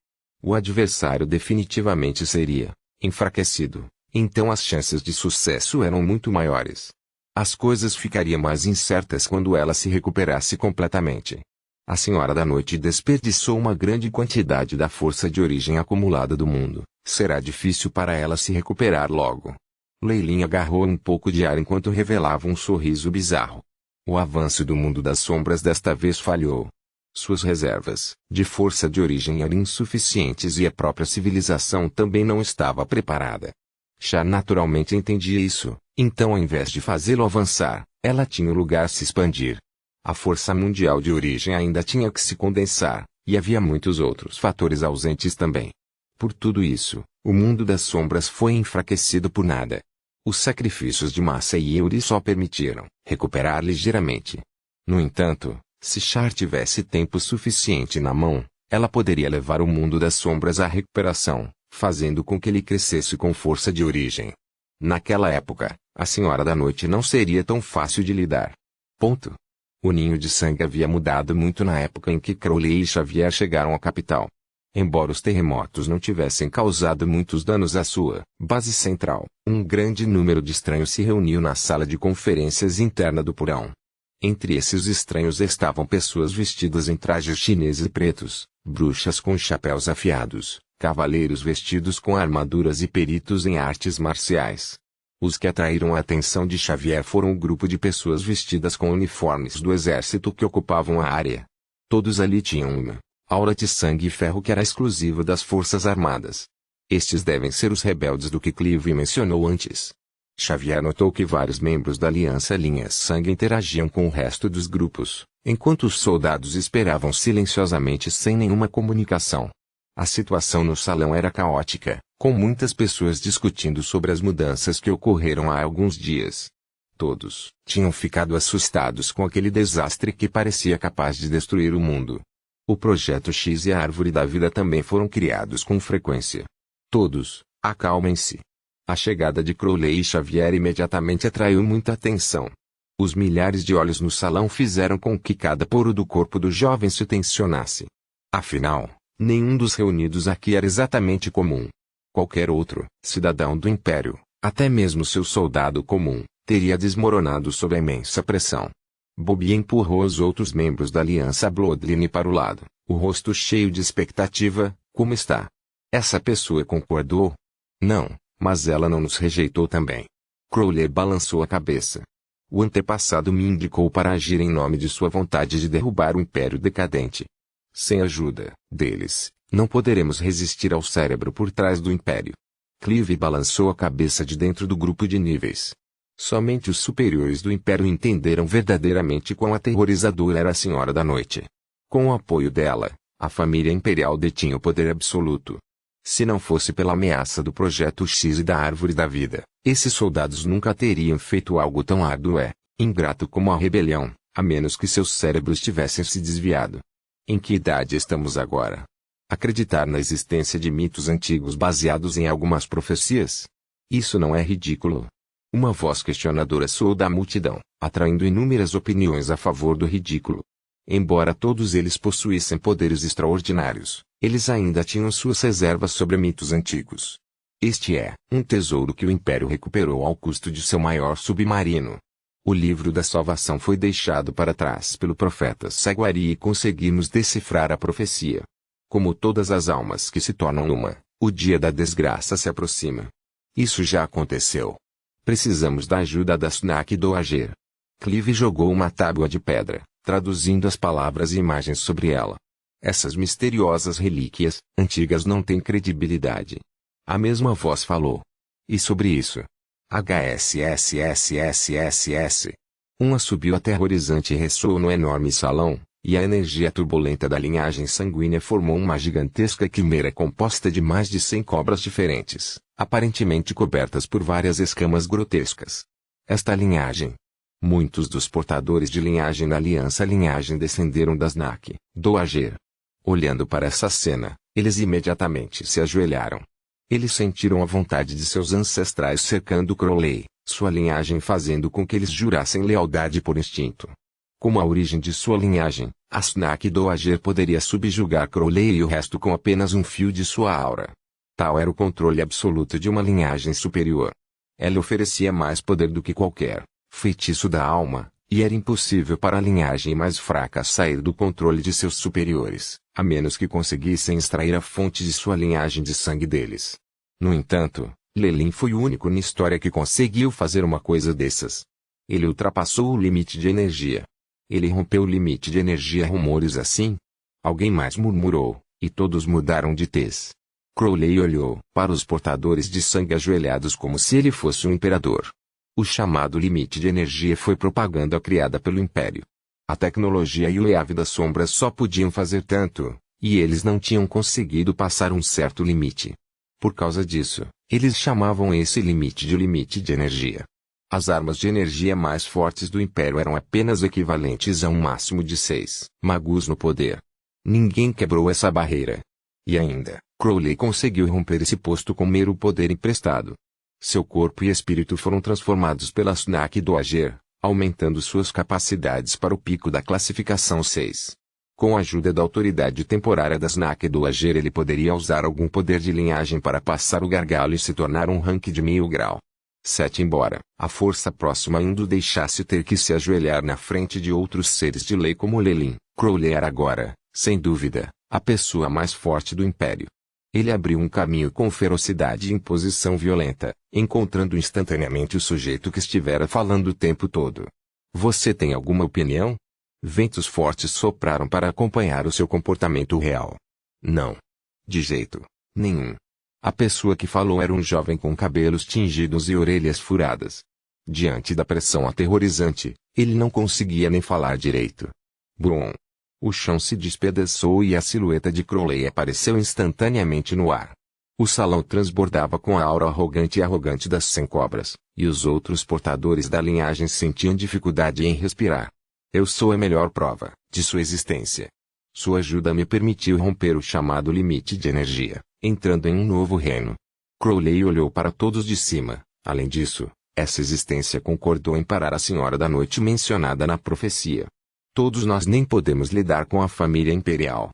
O adversário definitivamente seria enfraquecido, então as chances de sucesso eram muito maiores. As coisas ficariam mais incertas quando ela se recuperasse completamente. A Senhora da Noite desperdiçou uma grande quantidade da força de origem acumulada do mundo. Será difícil para ela se recuperar logo. Leilin agarrou um pouco de ar enquanto revelava um sorriso bizarro. O avanço do mundo das sombras desta vez falhou. Suas reservas de força de origem eram insuficientes e a própria civilização também não estava preparada. Char naturalmente entendia isso, então ao invés de fazê-lo avançar, ela tinha o lugar se expandir. A força mundial de origem ainda tinha que se condensar, e havia muitos outros fatores ausentes também. Por tudo isso, o mundo das sombras foi enfraquecido por nada. Os sacrifícios de Massa e Yuri só permitiram recuperar ligeiramente. No entanto, se Char tivesse tempo suficiente na mão, ela poderia levar o mundo das sombras à recuperação, fazendo com que ele crescesse com força de origem. Naquela época, a Senhora da Noite não seria tão fácil de lidar. Ponto. O Ninho de Sangue havia mudado muito na época em que Crowley e Xavier chegaram à capital. Embora os terremotos não tivessem causado muitos danos à sua base central, um grande número de estranhos se reuniu na sala de conferências interna do porão. Entre esses estranhos estavam pessoas vestidas em trajes chineses pretos, bruxas com chapéus afiados, cavaleiros vestidos com armaduras e peritos em artes marciais. Os que atraíram a atenção de Xavier foram o grupo de pessoas vestidas com uniformes do exército que ocupavam a área. Todos ali tinham uma aura de sangue e ferro que era exclusiva das forças armadas. Estes devem ser os rebeldes do que Clive mencionou antes. Xavier notou que vários membros da Aliança Linhas Sangue interagiam com o resto dos grupos, enquanto os soldados esperavam silenciosamente sem nenhuma comunicação. A situação no salão era caótica, com muitas pessoas discutindo sobre as mudanças que ocorreram há alguns dias. Todos tinham ficado assustados com aquele desastre que parecia capaz de destruir o mundo. O Projeto X e a Árvore da Vida também foram criados com frequência. Todos, acalmem-se. A chegada de Crowley e Xavier imediatamente atraiu muita atenção. Os milhares de olhos no salão fizeram com que cada poro do corpo do jovem se tensionasse. Afinal, nenhum dos reunidos aqui era exatamente comum. Qualquer outro cidadão do Império, até mesmo seu soldado comum, teria desmoronado sob a imensa pressão. Bobby empurrou os outros membros da Aliança Bloodline para o lado, o rosto cheio de expectativa. Como está? Essa pessoa concordou? Não, mas ela não nos rejeitou também. Crowley balançou a cabeça. O antepassado me indicou para agir em nome de sua vontade de derrubar o Império decadente. Sem a ajuda deles, não poderemos resistir ao cérebro por trás do Império. Clive balançou a cabeça de dentro do grupo de níveis. Somente os superiores do Império entenderam verdadeiramente quão aterrorizadora era a Senhora da Noite. Com o apoio dela, a família imperial detinha o poder absoluto. Se não fosse pela ameaça do Projeto X e da Árvore da Vida, esses soldados nunca teriam feito algo tão árduo e ingrato como a rebelião, a menos que seus cérebros tivessem se desviado. Em que idade estamos agora? Acreditar na existência de mitos antigos baseados em algumas profecias? Isso não é ridículo? Uma voz questionadora soou da multidão, atraindo inúmeras opiniões a favor do ridículo. Embora todos eles possuíssem poderes extraordinários, eles ainda tinham suas reservas sobre mitos antigos. Este é um tesouro que o Império recuperou ao custo de seu maior submarino. O livro da salvação foi deixado para trás pelo profeta Saguari e conseguimos decifrar a profecia. Como todas as almas que se tornam uma, o dia da desgraça se aproxima. Isso já aconteceu. Precisamos da ajuda da Sunak Doager. Clive jogou uma tábua de pedra, traduzindo as palavras e imagens sobre ela. Essas misteriosas relíquias, antigas, não têm credibilidade. A mesma voz falou. E sobre isso? HSSSSSS. Um assobio aterrorizante ressoou no enorme salão, e a energia turbulenta da linhagem sanguínea formou uma gigantesca quimera composta de mais de 100 cobras diferentes, aparentemente cobertas por várias escamas grotescas. Esta linhagem. Muitos dos portadores de linhagem da Aliança Linhagem descenderam das Nak Doager. Olhando para essa cena, eles imediatamente se ajoelharam. Eles sentiram a vontade de seus ancestrais cercando Crowley, sua linhagem, fazendo com que eles jurassem lealdade por instinto. Como a origem de sua linhagem, a Sunak Doager poderia subjugar Crowley e o resto com apenas um fio de sua aura. Tal era o controle absoluto de uma linhagem superior. Ela oferecia mais poder do que qualquer feitiço da alma, e era impossível para a linhagem mais fraca sair do controle de seus superiores, a menos que conseguissem extrair a fonte de sua linhagem de sangue deles. No entanto, Lelin foi o único na história que conseguiu fazer uma coisa dessas. Ele ultrapassou o limite de energia. Ele rompeu o limite de energia. Rumores assim? Alguém mais murmurou, e todos mudaram de tez. Crowley olhou para os portadores de sangue ajoelhados como se ele fosse um imperador. O chamado limite de energia foi propaganda criada pelo Império. A tecnologia e o Leave das Sombras só podiam fazer tanto, e eles não tinham conseguido passar um certo limite. Por causa disso, eles chamavam esse limite de energia. As armas de energia mais fortes do Império eram apenas equivalentes a um máximo de 6 magos no poder. Ninguém quebrou essa barreira. E ainda, Crowley conseguiu romper esse posto com mero poder emprestado. Seu corpo e espírito foram transformados pela Sunak Doager, aumentando suas capacidades para o pico da classificação 6. Com a ajuda da autoridade temporária da Sunak Doager, ele poderia usar algum poder de linhagem para passar o gargalo e se tornar um rank de 1000 grau. 7. Embora a força próxima ainda o deixasse ter que se ajoelhar na frente de outros seres de lei como Lelin, Crowley era agora, sem dúvida, a pessoa mais forte do Império. Ele abriu um caminho com ferocidade e imposição violenta, encontrando instantaneamente o sujeito que estivera falando o tempo todo. Você tem alguma opinião? Ventos fortes sopraram para acompanhar o seu comportamento real. Não. De jeito nenhum. A pessoa que falou era um jovem com cabelos tingidos e orelhas furadas. Diante da pressão aterrorizante, ele não conseguia nem falar direito. Brum. O chão se despedaçou e a silhueta de Crowley apareceu instantaneamente no ar. O salão transbordava com a aura arrogante das 100 cobras, e os outros portadores da linhagem sentiam dificuldade em respirar. Eu sou a melhor prova de sua existência. Sua ajuda me permitiu romper o chamado limite de energia, entrando em um novo reino. Crowley olhou para todos de cima. Além disso, essa existência concordou em parar a Senhora da Noite mencionada na profecia. Todos nós nem podemos lidar com a família imperial.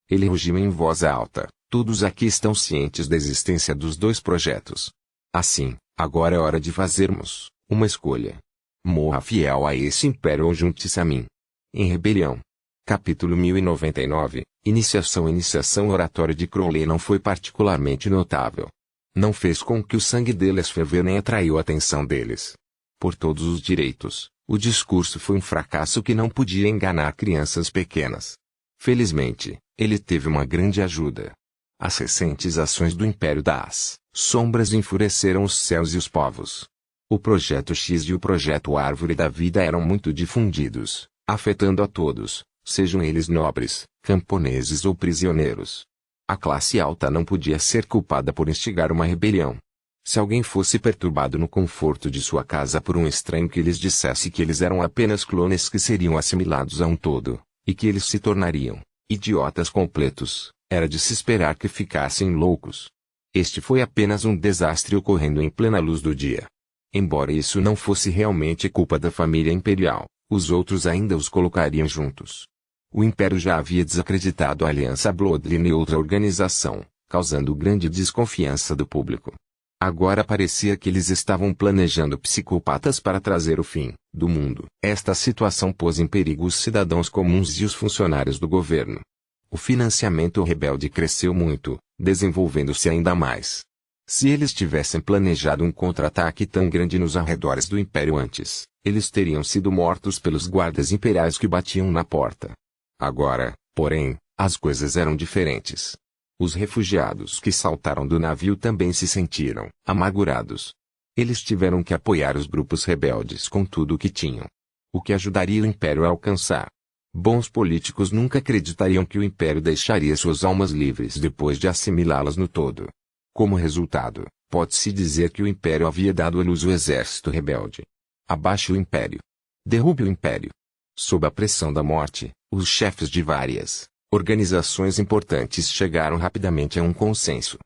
Ele rugiu em voz alta. Todos aqui estão cientes da existência dos dois projetos. Assim, agora é hora de fazermos uma escolha. Morra fiel a esse império ou junte-se a mim. Em rebelião. Capítulo 1099. Iniciação. Oratório de Crowley não foi particularmente notável. Não fez com que o sangue deles ferver nem atraiu a atenção deles. Por todos os direitos, o discurso foi um fracasso que não podia enganar crianças pequenas. Felizmente, ele teve uma grande ajuda. As recentes ações do Império das Sombras enfureceram os céus e os povos. O Projeto X e o Projeto Árvore da Vida eram muito difundidos, afetando a todos, sejam eles nobres, camponeses ou prisioneiros. A classe alta não podia ser culpada por instigar uma rebelião. Se alguém fosse perturbado no conforto de sua casa por um estranho que lhes dissesse que eles eram apenas clones que seriam assimilados a um todo, e que eles se tornariam idiotas completos, era de se esperar que ficassem loucos. Este foi apenas um desastre ocorrendo em plena luz do dia. Embora isso não fosse realmente culpa da família imperial, os outros ainda os colocariam juntos. O Império já havia desacreditado a Aliança Bloodline e outra organização, causando grande desconfiança do público. Agora parecia que eles estavam planejando psicopatas para trazer o fim do mundo. Esta situação pôs em perigo os cidadãos comuns e os funcionários do governo. O financiamento rebelde cresceu muito, desenvolvendo-se ainda mais. Se eles tivessem planejado um contra-ataque tão grande nos arredores do Império antes, eles teriam sido mortos pelos guardas imperiais que batiam na porta. Agora, porém, as coisas eram diferentes. Os refugiados que saltaram do navio também se sentiram amargurados. Eles tiveram que apoiar os grupos rebeldes com tudo o que tinham. O que ajudaria o Império a alcançar. Bons políticos nunca acreditariam que o Império deixaria suas almas livres depois de assimilá-las no todo. Como resultado, pode-se dizer que o Império havia dado à luz o exército rebelde. Abaixe o Império. Derrube o Império. Sob a pressão da morte, os chefes de várias organizações importantes chegaram rapidamente a um consenso.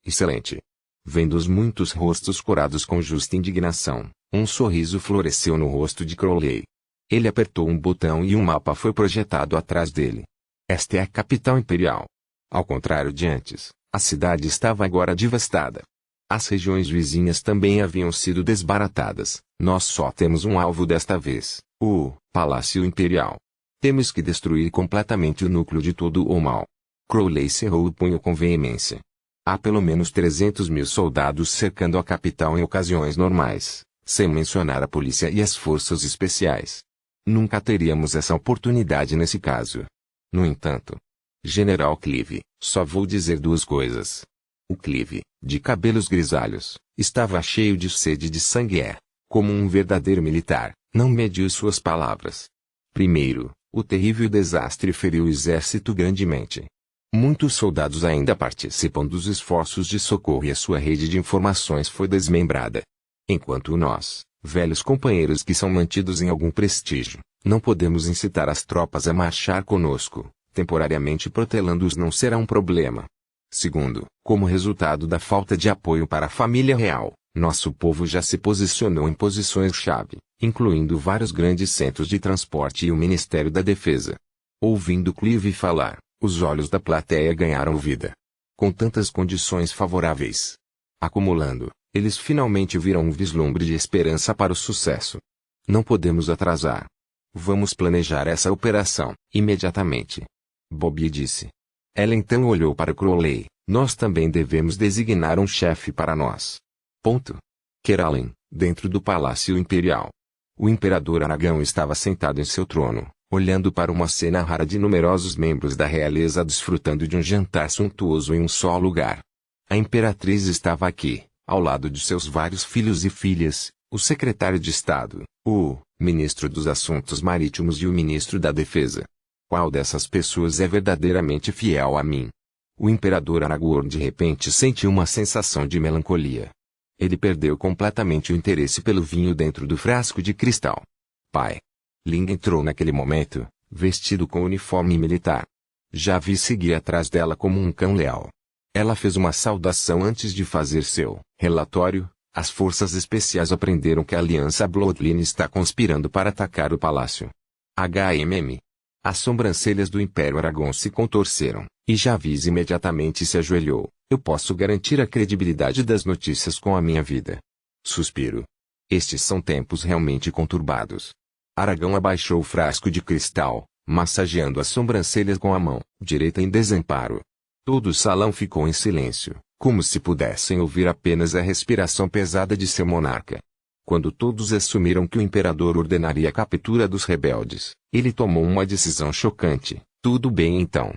Excelente. Vendo os muitos rostos corados com justa indignação, um sorriso floresceu no rosto de Crowley. Ele apertou um botão e um mapa foi projetado atrás dele. Esta é a capital imperial. Ao contrário de antes, a cidade estava agora devastada. As regiões vizinhas também haviam sido desbaratadas. Nós só temos um alvo desta vez, o Palácio Imperial. Temos que destruir completamente o núcleo de todo o mal. Crowley cerrou o punho com veemência. Há pelo menos 300.000 soldados cercando a capital em ocasiões normais, sem mencionar a polícia e as forças especiais. Nunca teríamos essa oportunidade nesse caso. No entanto, General Clive, só vou dizer duas coisas. O Clive, de cabelos grisalhos, estava cheio de sede de sangue e, como um verdadeiro militar, não mediu suas palavras. Primeiro, o terrível desastre feriu o exército grandemente. Muitos soldados ainda participam dos esforços de socorro e a sua rede de informações foi desmembrada. Enquanto nós, velhos companheiros que são mantidos em algum prestígio, não podemos incitar as tropas a marchar conosco, temporariamente protelando-os não será um problema. Segundo, como resultado da falta de apoio para a família real, nosso povo já se posicionou em posições-chave, incluindo vários grandes centros de transporte e o Ministério da Defesa. Ouvindo Clive falar, os olhos da plateia ganharam vida. Com tantas condições favoráveis acumulando, eles finalmente viram um vislumbre de esperança para o sucesso. Não podemos atrasar. Vamos planejar essa operação, imediatamente. Bobby disse. Ela então olhou para Crowley. Nós também devemos designar um chefe para nós. Ponto. Keralin, dentro do Palácio Imperial. O Imperador Aragão estava sentado em seu trono, olhando para uma cena rara de numerosos membros da realeza desfrutando de um jantar suntuoso em um só lugar. A Imperatriz estava aqui, ao lado de seus vários filhos e filhas, o Secretário de Estado, o Ministro dos Assuntos Marítimos e o Ministro da Defesa. Qual dessas pessoas é verdadeiramente fiel a mim? O Imperador Aragorn de repente sentiu uma sensação de melancolia. Ele perdeu completamente o interesse pelo vinho dentro do frasco de cristal. Pai. Ling entrou naquele momento, vestido com uniforme militar. Javi seguia atrás dela como um cão leal. Ela fez uma saudação antes de fazer seu relatório. As forças especiais aprenderam que a Aliança Bloodline está conspirando para atacar o palácio. HMM. As sobrancelhas do Império Aragorn se contorceram, e Javis imediatamente se ajoelhou. Eu posso garantir a credibilidade das notícias com a minha vida. Suspiro. Estes são tempos realmente conturbados. Aragão abaixou o frasco de cristal, massageando as sobrancelhas com a mão direita em desamparo. Todo o salão ficou em silêncio, como se pudessem ouvir apenas a respiração pesada de seu monarca. Quando todos assumiram que o imperador ordenaria a captura dos rebeldes, ele tomou uma decisão chocante. Tudo bem então.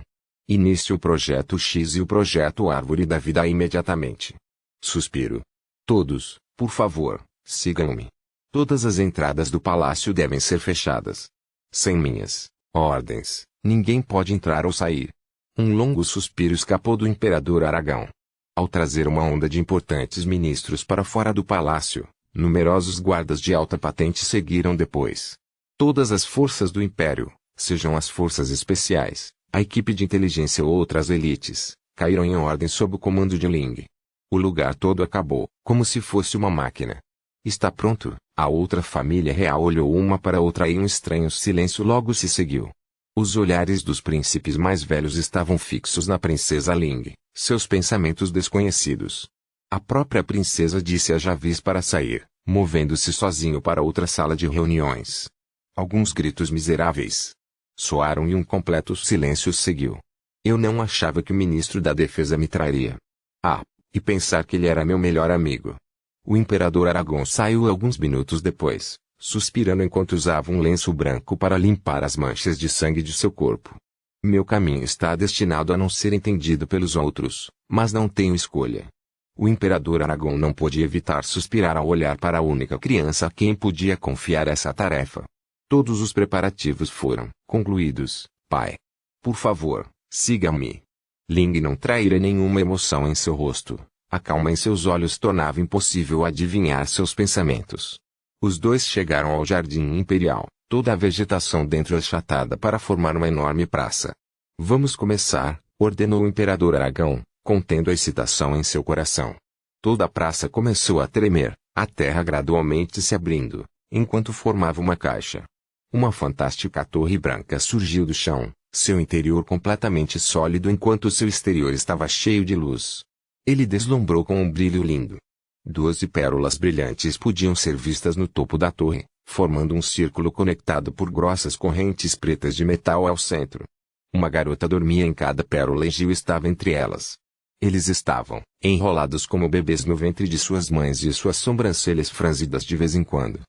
Inicie o Projeto X e o Projeto Árvore da Vida imediatamente. Suspiro. Todos, por favor, sigam-me. Todas as entradas do palácio devem ser fechadas. Sem minhas ordens, ninguém pode entrar ou sair. Um longo suspiro escapou do imperador Aragão. Ao trazer uma onda de importantes ministros para fora do palácio, numerosos guardas de alta patente seguiram depois. Todas as forças do império, sejam as forças especiais, a equipe de inteligência ou outras elites, caíram em ordem sob o comando de Ling. O lugar todo acabou, como se fosse uma máquina. Está pronto? A outra família real olhou uma para a outra e um estranho silêncio logo se seguiu. Os olhares dos príncipes mais velhos estavam fixos na princesa Ling, seus pensamentos desconhecidos. A própria princesa disse a Javis para sair, movendo-se sozinho para outra sala de reuniões. Alguns gritos miseráveis soaram e um completo silêncio seguiu. Eu não achava que o ministro da Defesa me traria. Ah, e pensar que ele era meu melhor amigo. O imperador Aragorn saiu alguns minutos depois, suspirando enquanto usava um lenço branco para limpar as manchas de sangue de seu corpo. Meu caminho está destinado a não ser entendido pelos outros, mas não tenho escolha. O imperador Aragorn não pôde evitar suspirar ao olhar para a única criança a quem podia confiar essa tarefa. Todos os preparativos foram concluídos, pai. Por favor, siga-me. Ling não traíra nenhuma emoção em seu rosto. A calma em seus olhos tornava impossível adivinhar seus pensamentos. Os dois chegaram ao jardim imperial, toda a vegetação dentro achatada para formar uma enorme praça. Vamos começar, ordenou o imperador Aragão, contendo a excitação em seu coração. Toda a praça começou a tremer, a terra gradualmente se abrindo, enquanto formava uma caixa. Uma fantástica torre branca surgiu do chão, seu interior completamente sólido enquanto seu exterior estava cheio de luz. Ele deslumbrou com um brilho lindo. 12 pérolas brilhantes podiam ser vistas no topo da torre, formando um círculo conectado por grossas correntes pretas de metal ao centro. Uma garota dormia em cada pérola e Gil estava entre elas. Eles estavam enrolados como bebês no ventre de suas mães e suas sobrancelhas franzidas de vez em quando.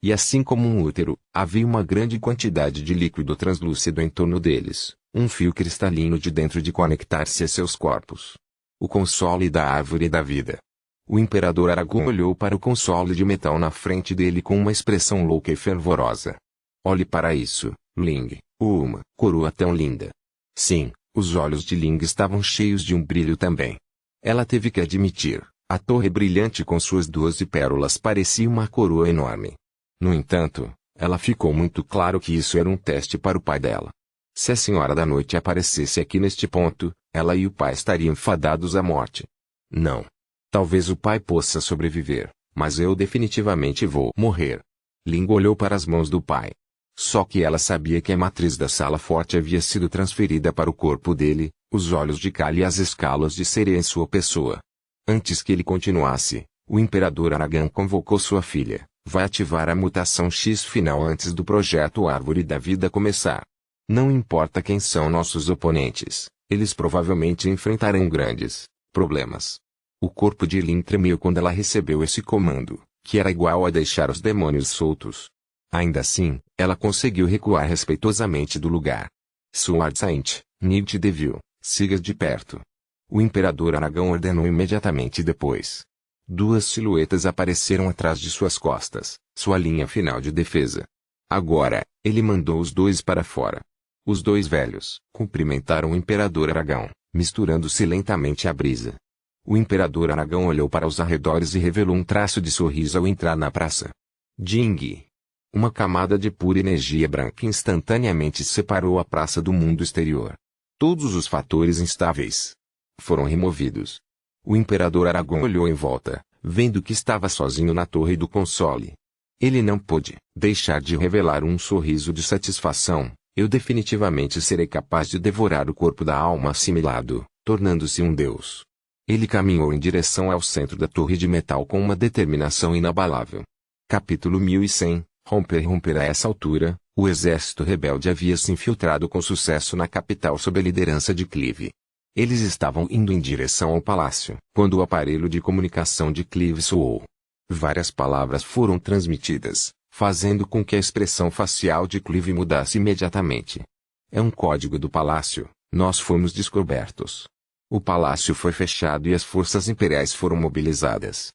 E assim como um útero, havia uma grande quantidade de líquido translúcido em torno deles, um fio cristalino de dentro de conectar-se a seus corpos. O console da árvore da vida. O imperador Aragorn olhou para o console de metal na frente dele com uma expressão louca e fervorosa. Olhe para isso, Ling, uma coroa tão linda. Sim, os olhos de Ling estavam cheios de um brilho também. Ela teve que admitir, a torre brilhante com suas 12 pérolas parecia uma coroa enorme. No entanto, ela ficou muito claro que isso era um teste para o pai dela. Se a Senhora da Noite aparecesse aqui neste ponto, ela e o pai estariam fadados à morte. Não. Talvez o pai possa sobreviver, mas eu definitivamente vou morrer. Ling olhou para as mãos do pai. Só que ela sabia que a matriz da sala forte havia sido transferida para o corpo dele, os olhos de Kali e as escalas de sereia em sua pessoa. Antes que ele continuasse, o imperador Aragorn convocou sua filha. Vai ativar a mutação X final antes do projeto Árvore da Vida começar. Não importa quem são nossos oponentes, eles provavelmente enfrentarão grandes problemas. O corpo de Lin tremeu quando ela recebeu esse comando, que era igual a deixar os demônios soltos. Ainda assim, ela conseguiu recuar respeitosamente do lugar. Sword Saint, Nid Devil, siga de perto. O imperador Aragorn ordenou imediatamente depois. 2 silhuetas apareceram atrás de suas costas, sua linha final de defesa. Agora, ele mandou os 2 para fora. Os 2 velhos cumprimentaram o imperador Aragorn, misturando-se lentamente à brisa. O imperador Aragorn olhou para os arredores e revelou um traço de sorriso ao entrar na praça. Ding! Uma camada de pura energia branca instantaneamente separou a praça do mundo exterior. Todos os fatores instáveis foram removidos. O imperador Aragorn olhou em volta, vendo que estava sozinho na torre do console. Ele não pôde deixar de revelar um sorriso de satisfação. Eu definitivamente serei capaz de devorar o corpo da alma assimilado, tornando-se um deus. Ele caminhou em direção ao centro da torre de metal com uma determinação inabalável. Capítulo 1100, Romper. A essa altura, o exército rebelde havia se infiltrado com sucesso na capital sob a liderança de Clive. Eles estavam indo em direção ao palácio, quando o aparelho de comunicação de Clive soou. Várias palavras foram transmitidas, fazendo com que a expressão facial de Clive mudasse imediatamente. É um código do palácio, nós fomos descobertos. O palácio foi fechado e as forças imperiais foram mobilizadas.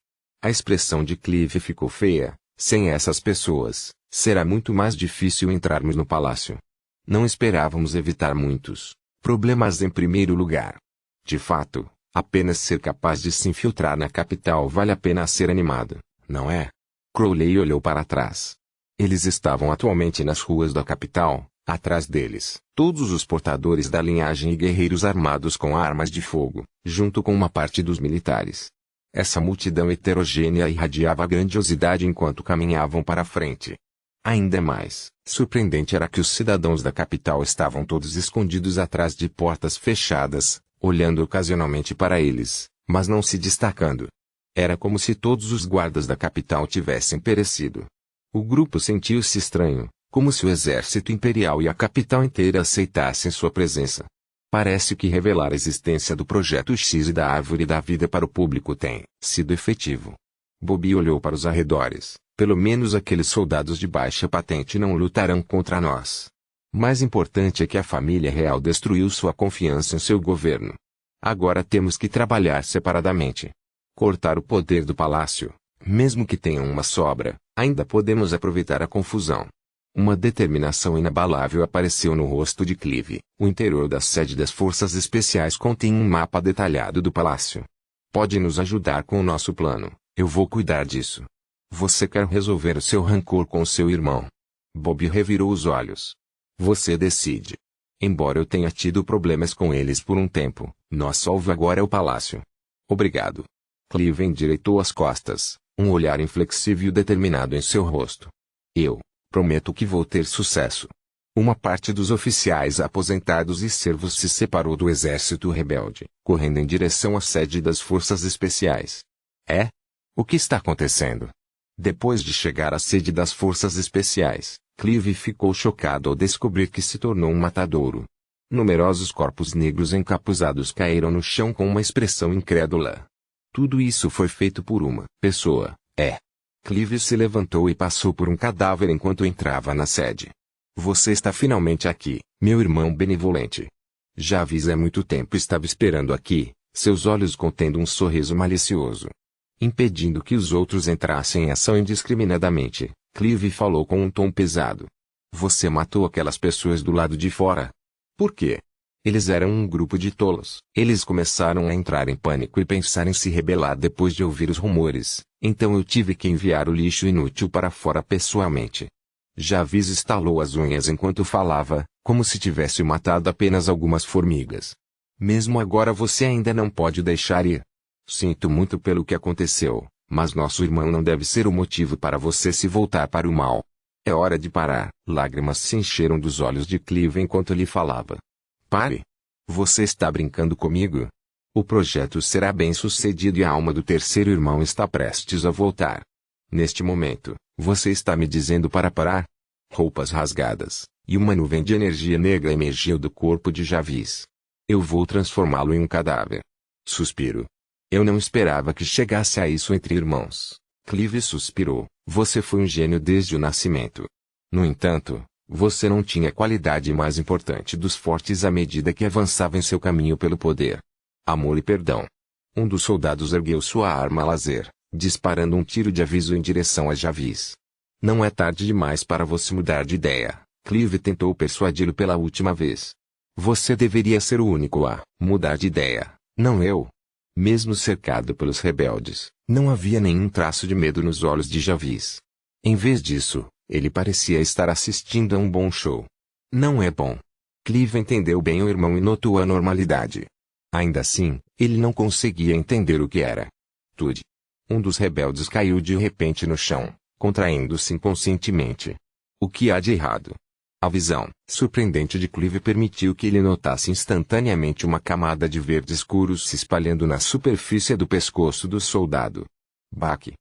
A expressão de Clive ficou feia. Sem essas pessoas, será muito mais difícil entrarmos no palácio. Não esperávamos evitar muitos problemas em primeiro lugar. De fato, apenas ser capaz de se infiltrar na capital vale a pena ser animado, não é? Crowley olhou para trás. Eles estavam atualmente nas ruas da capital, atrás deles, todos os portadores da linhagem e guerreiros armados com armas de fogo, junto com uma parte dos militares. Essa multidão heterogênea irradiava grandiosidade enquanto caminhavam para a frente. Ainda mais surpreendente era que os cidadãos da capital estavam todos escondidos atrás de portas fechadas, olhando ocasionalmente para eles, mas não se destacando. Era como se todos os guardas da capital tivessem perecido. O grupo sentiu-se estranho, como se o exército imperial e a capital inteira aceitassem sua presença. Parece que revelar a existência do Projeto X e da Árvore da Vida para o público tem sido efetivo. Bobby olhou para os arredores. Pelo menos aqueles soldados de baixa patente não lutarão contra nós. Mais importante é que a família real destruiu sua confiança em seu governo. Agora temos que trabalhar separadamente. Cortar o poder do palácio, mesmo que tenham uma sobra, ainda podemos aproveitar a confusão. Uma determinação inabalável apareceu no rosto de Clive. O interior da sede das Forças Especiais contém um mapa detalhado do palácio. Pode nos ajudar com o nosso plano, eu vou cuidar disso. Você quer resolver o seu rancor com seu irmão? Bobby revirou os olhos. Você decide. Embora eu tenha tido problemas com eles por um tempo, nosso alvo agora é o palácio. Obrigado. Clive endireitou as costas, um olhar inflexível e determinado em seu rosto. Eu prometo que vou ter sucesso. Uma parte dos oficiais aposentados e servos se separou do exército rebelde, correndo em direção à sede das Forças Especiais. É? O que está acontecendo? Depois de chegar à sede das Forças Especiais, Clive ficou chocado ao descobrir que se tornou um matadouro. Numerosos corpos negros encapuzados caíram no chão com uma expressão incrédula. Tudo isso foi feito por uma pessoa, Clive se levantou e passou por um cadáver enquanto entrava na sede. Você está finalmente aqui, meu irmão benevolente. Jarvis há muito tempo estava esperando aqui, seus olhos contendo um sorriso malicioso. Impedindo que os outros entrassem em ação indiscriminadamente, Clive falou com um tom pesado. Você matou aquelas pessoas do lado de fora. Por quê? Eles eram um grupo de tolos. Eles começaram a entrar em pânico e pensar em se rebelar depois de ouvir os rumores, então eu tive que enviar o lixo inútil para fora pessoalmente. Jarvis estalou as unhas enquanto falava, como se tivesse matado apenas algumas formigas. Mesmo agora você ainda não pode deixar ir. Sinto muito pelo que aconteceu, mas nosso irmão não deve ser o motivo para você se voltar para o mal. É hora de parar. Lágrimas se encheram dos olhos de Clive enquanto ele falava. Pare! Você está brincando comigo? O projeto será bem sucedido e a alma do terceiro irmão está prestes a voltar. Neste momento, você está me dizendo para parar? Roupas rasgadas, e uma nuvem de energia negra emergiu do corpo de Jarvis. Eu vou transformá-lo em um cadáver. Suspiro. Eu não esperava que chegasse a isso entre irmãos. Clive suspirou. Você foi um gênio desde o nascimento. No entanto, você não tinha a qualidade mais importante dos fortes à medida que avançava em seu caminho pelo poder. Amor e perdão. Um dos soldados ergueu sua arma a laser, disparando um tiro de aviso em direção a Jarvis. Não é tarde demais para você mudar de ideia. Clive tentou persuadi-lo pela última vez. Você deveria ser o único a mudar de ideia, não eu. Mesmo cercado pelos rebeldes, não havia nenhum traço de medo nos olhos de Jarvis. Em vez disso, ele parecia estar assistindo a um bom show. Não é bom. Clive entendeu bem o irmão e notou a normalidade. Ainda assim, ele não conseguia entender o que era. Tudo. Um dos rebeldes caiu de repente no chão, contraindo-se inconscientemente. O que há de errado? A visão surpreendente de Clive permitiu que ele notasse instantaneamente uma camada de verde escuro se espalhando na superfície do pescoço do soldado. Baque.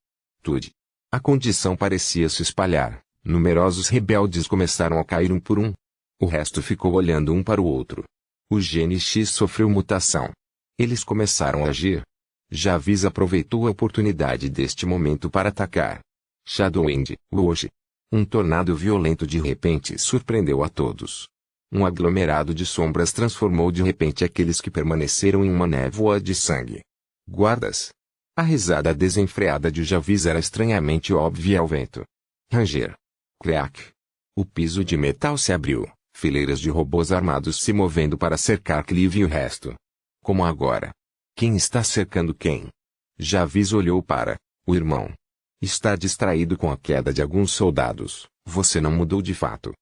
Tudo. A condição parecia se espalhar. Numerosos rebeldes começaram a cair um por um. O resto ficou olhando um para o outro. O Gene X sofreu mutação. Eles começaram a agir. Jarvis aproveitou a oportunidade deste momento para atacar. Shadowwind, hoje. Um tornado violento de repente surpreendeu a todos. Um aglomerado de sombras transformou de repente aqueles que permaneceram em uma névoa de sangue. Guardas. A risada desenfreada de Jarvis era estranhamente óbvia ao vento. Ranger. Crack. O piso de metal se abriu, fileiras de robôs armados se movendo para cercar Clive e o resto. Como agora? Quem está cercando quem? Jarvis olhou para o irmão. Está distraído com a queda de alguns soldados. Você não mudou de fato.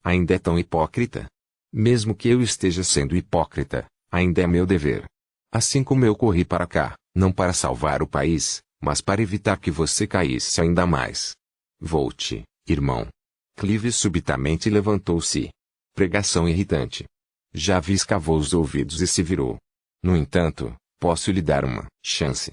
Ainda é tão hipócrita? Mesmo que eu esteja sendo hipócrita, ainda é meu dever. Assim como eu corri para cá, não para salvar o país, mas para evitar que você caísse ainda mais. Volte, irmão. Clive subitamente levantou-se. Pregação irritante. Jarvis cavou os ouvidos e se virou. No entanto, posso lhe dar uma chance.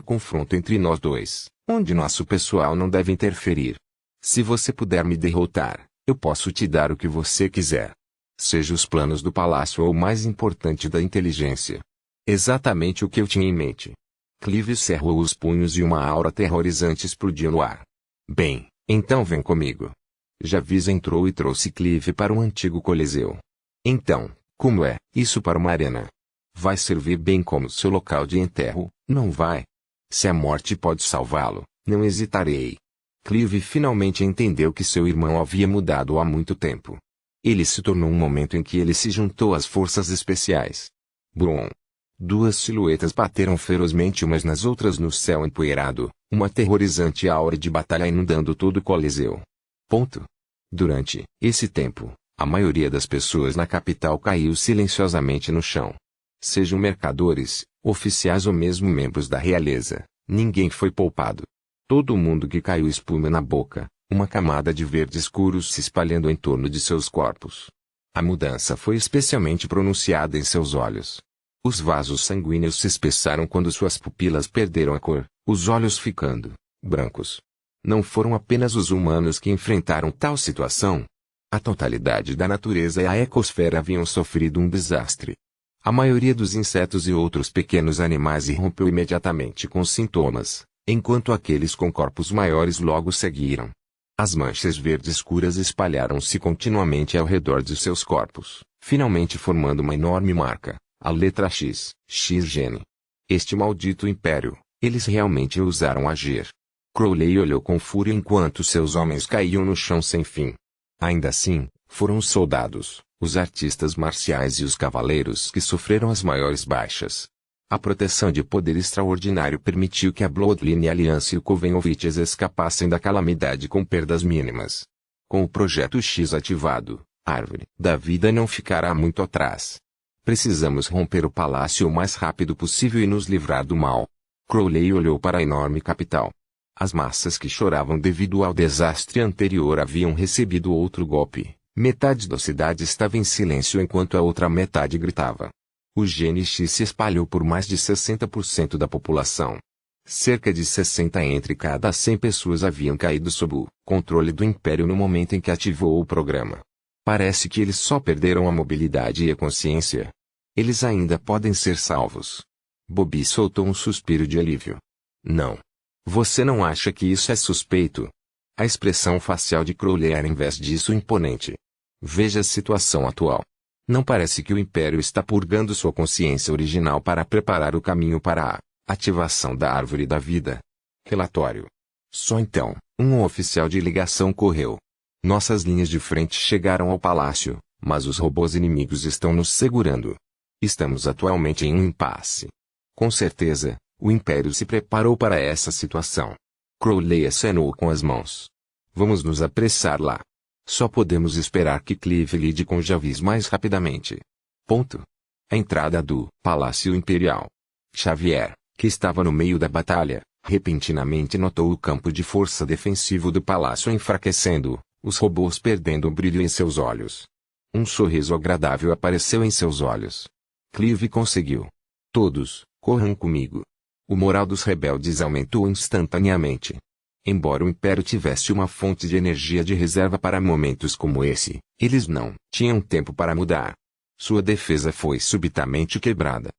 confronto entre nós dois, onde nosso pessoal não deve interferir. Se você puder me derrotar, eu posso te dar o que você quiser. Seja os planos do palácio ou o mais importante da inteligência. Exatamente o que eu tinha em mente. Clive cerrou os punhos e uma aura aterrorizante explodiu no ar. Bem, então vem comigo. Javis entrou e trouxe Clive para o antigo coliseu. Então, como é isso para uma arena? Vai servir bem como seu local de enterro, não vai? Se a morte pode salvá-lo, não hesitarei. Clive finalmente entendeu que seu irmão havia mudado há muito tempo. Ele se tornou um momento em que ele se juntou às forças especiais. Brum! Duas silhuetas bateram ferozmente umas nas outras no céu empoeirado, uma aterrorizante aura de batalha inundando todo o coliseu. Durante esse tempo, a maioria das pessoas na capital caiu silenciosamente no chão. Sejam mercadores, oficiais ou mesmo membros da realeza, ninguém foi poupado. Todo mundo que caiu espuma na boca, uma camada de verde escuro se espalhando em torno de seus corpos. A mudança foi especialmente pronunciada em seus olhos. Os vasos sanguíneos se espessaram quando suas pupilas perderam a cor, os olhos ficando brancos. Não foram apenas os humanos que enfrentaram tal situação. A totalidade da natureza e a ecosfera haviam sofrido um desastre. A maioria dos insetos e outros pequenos animais irrompeu imediatamente com sintomas, enquanto aqueles com corpos maiores logo seguiram. As manchas verdes escuras espalharam-se continuamente ao redor de seus corpos, finalmente formando uma enorme marca, a letra X, X-Gene. Este maldito império, eles realmente ousaram agir. Crowley olhou com fúria enquanto seus homens caíam no chão sem fim. Ainda assim, foram os soldados, os artistas marciais e os cavaleiros que sofreram as maiores baixas. A proteção de poder extraordinário permitiu que a Bloodline Alliance e o Coven of Witches escapassem da calamidade com perdas mínimas. Com o Projeto X ativado, a árvore da vida não ficará muito atrás. Precisamos romper o palácio o mais rápido possível e nos livrar do mal. Crowley olhou para a enorme capital. As massas que choravam devido ao desastre anterior haviam recebido outro golpe. Metade da cidade estava em silêncio enquanto a outra metade gritava. O gene X se espalhou por mais de 60% da população. Cerca de 60 entre cada 100 pessoas haviam caído sob o controle do Império no momento em que ativou o programa. Parece que eles só perderam a mobilidade e a consciência. Eles ainda podem ser salvos. Bobby soltou um suspiro de alívio. Não. Você não acha que isso é suspeito? A expressão facial de Crowley era em vez disso imponente. Veja a situação atual. Não parece que o Império está purgando sua consciência original para preparar o caminho para a ativação da Árvore da Vida. Relatório. Só então, um oficial de ligação correu. Nossas linhas de frente chegaram ao palácio, mas os robôs inimigos estão nos segurando. Estamos atualmente em um impasse. Com certeza, o Império se preparou para essa situação. Crowley acenou com as mãos. Vamos nos apressar lá. Só podemos esperar que Clive lide com Javis mais rapidamente. A entrada do Palácio Imperial. Xavier, que estava no meio da batalha, repentinamente notou o campo de força defensivo do palácio enfraquecendo, os robôs perdendo o brilho em seus olhos. Um sorriso agradável apareceu em seus olhos. Clive conseguiu. Todos, corram comigo. O moral dos rebeldes aumentou instantaneamente. Embora o Império tivesse uma fonte de energia de reserva para momentos como esse, eles não tinham tempo para mudar. Sua defesa foi subitamente quebrada.